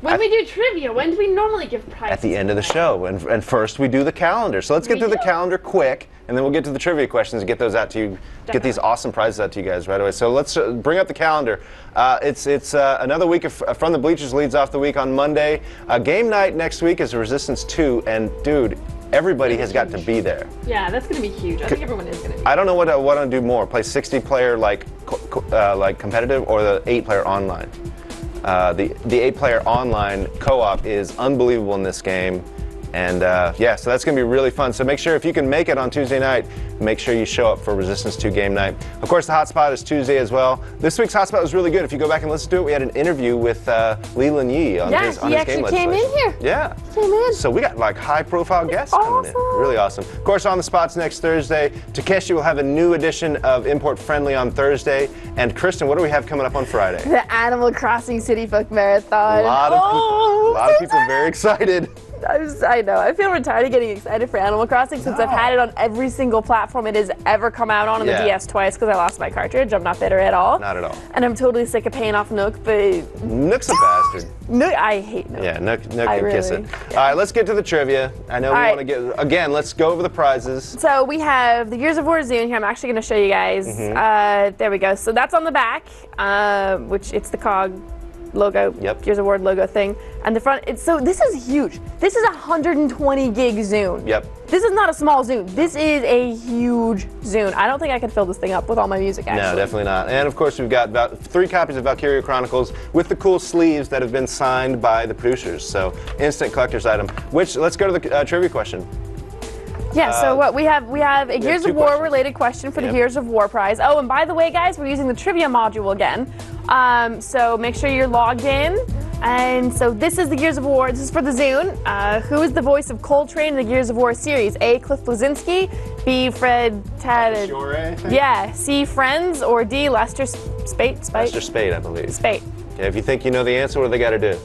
When we do trivia, when do we normally give prizes? At the end of the show. And first we do the calendar. So let's get through the calendar quick, and then we'll get to the trivia questions and get those out to you, get these awesome prizes out to you guys right away. So let's bring up the calendar. It's another week of From the Bleachers leads off the week on Monday. Game night next week is Resistance 2, and dude, everybody has got to be there. Yeah, that's going to be huge. I think everyone is going to be. I don't know what I want to do more, play 60-player like competitive or the 8-player online. The 8-player online co-op is unbelievable in this game, and yeah, so that's going to be really fun. So make sure if you can make it on Tuesday night, make sure you show up for Resistance 2 game night. Of course, the Hotspot is Tuesday as well. This week's Hotspot was really good. If you go back and listen to it, we had an interview with Leland Yee on his game legislation. Yeah, he actually came in here. Yeah. Came in. So we got high-profile guests coming in. Really awesome. Of course, On the Spot's next Thursday. Takeshi will have a new edition of Import Friendly on Thursday. And Kristen, what do we have coming up on Friday? The Animal Crossing City Folk Marathon. A lot of people very excited. I know. I feel retarded getting excited for Animal Crossing since I've had it on every single platform it has ever come out on the DS twice because I lost my cartridge. I'm not bitter at all. Not at all. And I'm totally sick of paying off Nook, but... Nook's a bastard. Nook, I hate Nook. Yeah, Nook can kiss it. Yeah. All right, let's get to the trivia. I know we want to get... Again, let's go over the prizes. So we have the Gears of War Zune here. I'm actually going to show you guys. There we go. So that's on the back, which it's the cog logo, Yep. Gears of War logo thing, and the front. This is huge. This is a 120 gig Zune. Yep. This is not a small Zune. This is a huge Zune. I don't think I could fill this thing up with all my music, actually. No, definitely not. And of course, we've got about 3 copies of Valkyria Chronicles with the cool sleeves that have been signed by the producers. So, instant collector's item. Which, let's go to the trivia question. Yeah, so what we have a Gears of War related question for the Gears of War prize. Oh, and by the way, guys, we're using the trivia module again. So make sure you're logged in. And so this is the Gears of War. This is for the Zune. Who is the voice of Coltrane in the Gears of War series? A. Cliff Bleszinski, B. Fred Tad. Yeah. C. Friends, or D. Lester Spate. Lester Spate, I believe. Spate. Yeah, if you think you know the answer, what do they got to do?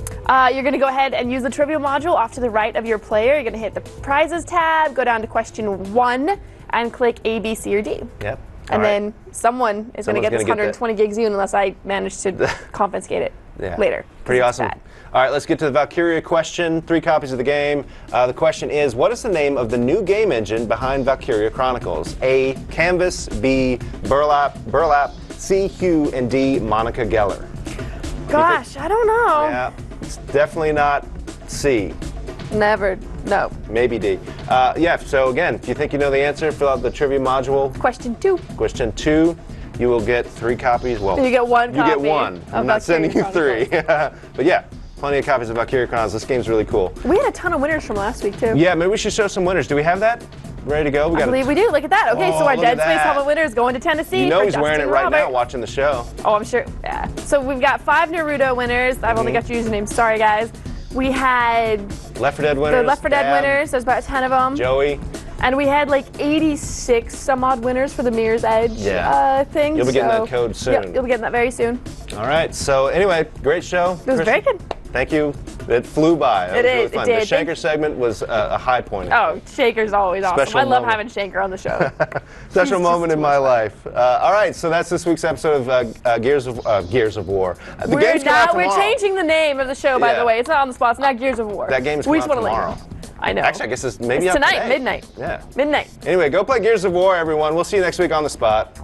You're going to go ahead and use the trivia module off to the right of your player. You're going to hit the prizes tab, go down to question 1, and click A, B, C, or D. Yep. And then someone is going to get this 120 gig Zune unless I manage to confiscate it later. Pretty awesome. All right, let's get to the Valkyria question. 3 copies of the game. The question is, what is the name of the new game engine behind Valkyria Chronicles? A. Canvas, B. Burlap, C. Hue, and D. Monica Geller. Gosh, I don't know. Yeah, it's definitely not C. Never. No. Maybe D. Yeah, so again, if you think you know the answer, fill out the trivia module. Question 2. Question 2, you will get 3 copies. Well, you get 1 copy. You get 1. I'm not sending you 3. But yeah, plenty of copies of Valkyria Chronicles. This game's really cool. We had a ton of winners from last week, too. Yeah, maybe we should show some winners. Do we have that? Ready to go? I believe we do. Look at that. Okay, so our Dead Space helmet winner is going to Tennessee. You know he's for wearing it Justin right Robert. now watching the show. Oh, I'm sure. Yeah. So we've got 5 Naruto winners. I've only got your username. Sorry, guys. We had Left 4 Dead winners. The Left 4 Dead winners. There's about 10 of them. Joey. And we had like 86 some odd winners for the Mirror's Edge thing. You'll be getting that code soon. Yep, you'll be getting that very soon. All right. So anyway, great show. It was very good. Thank you. It flew by. It was really is. fun. It did. The Shaker segment was a high point. Oh, Shaker's always awesome. Special I love moment. having Shaker on the show. Special moment in my life. All right, so that's this week's episode of Gears of War. The game's coming out tomorrow. We're changing the name of the show, by the way. It's not on the spot. It's not Gears of War. That game's coming out tomorrow. I know. Actually, I guess it's maybe it's up tonight, today. midnight. Yeah. Midnight. Anyway, go play Gears of War, everyone. We'll see you next week on the spot.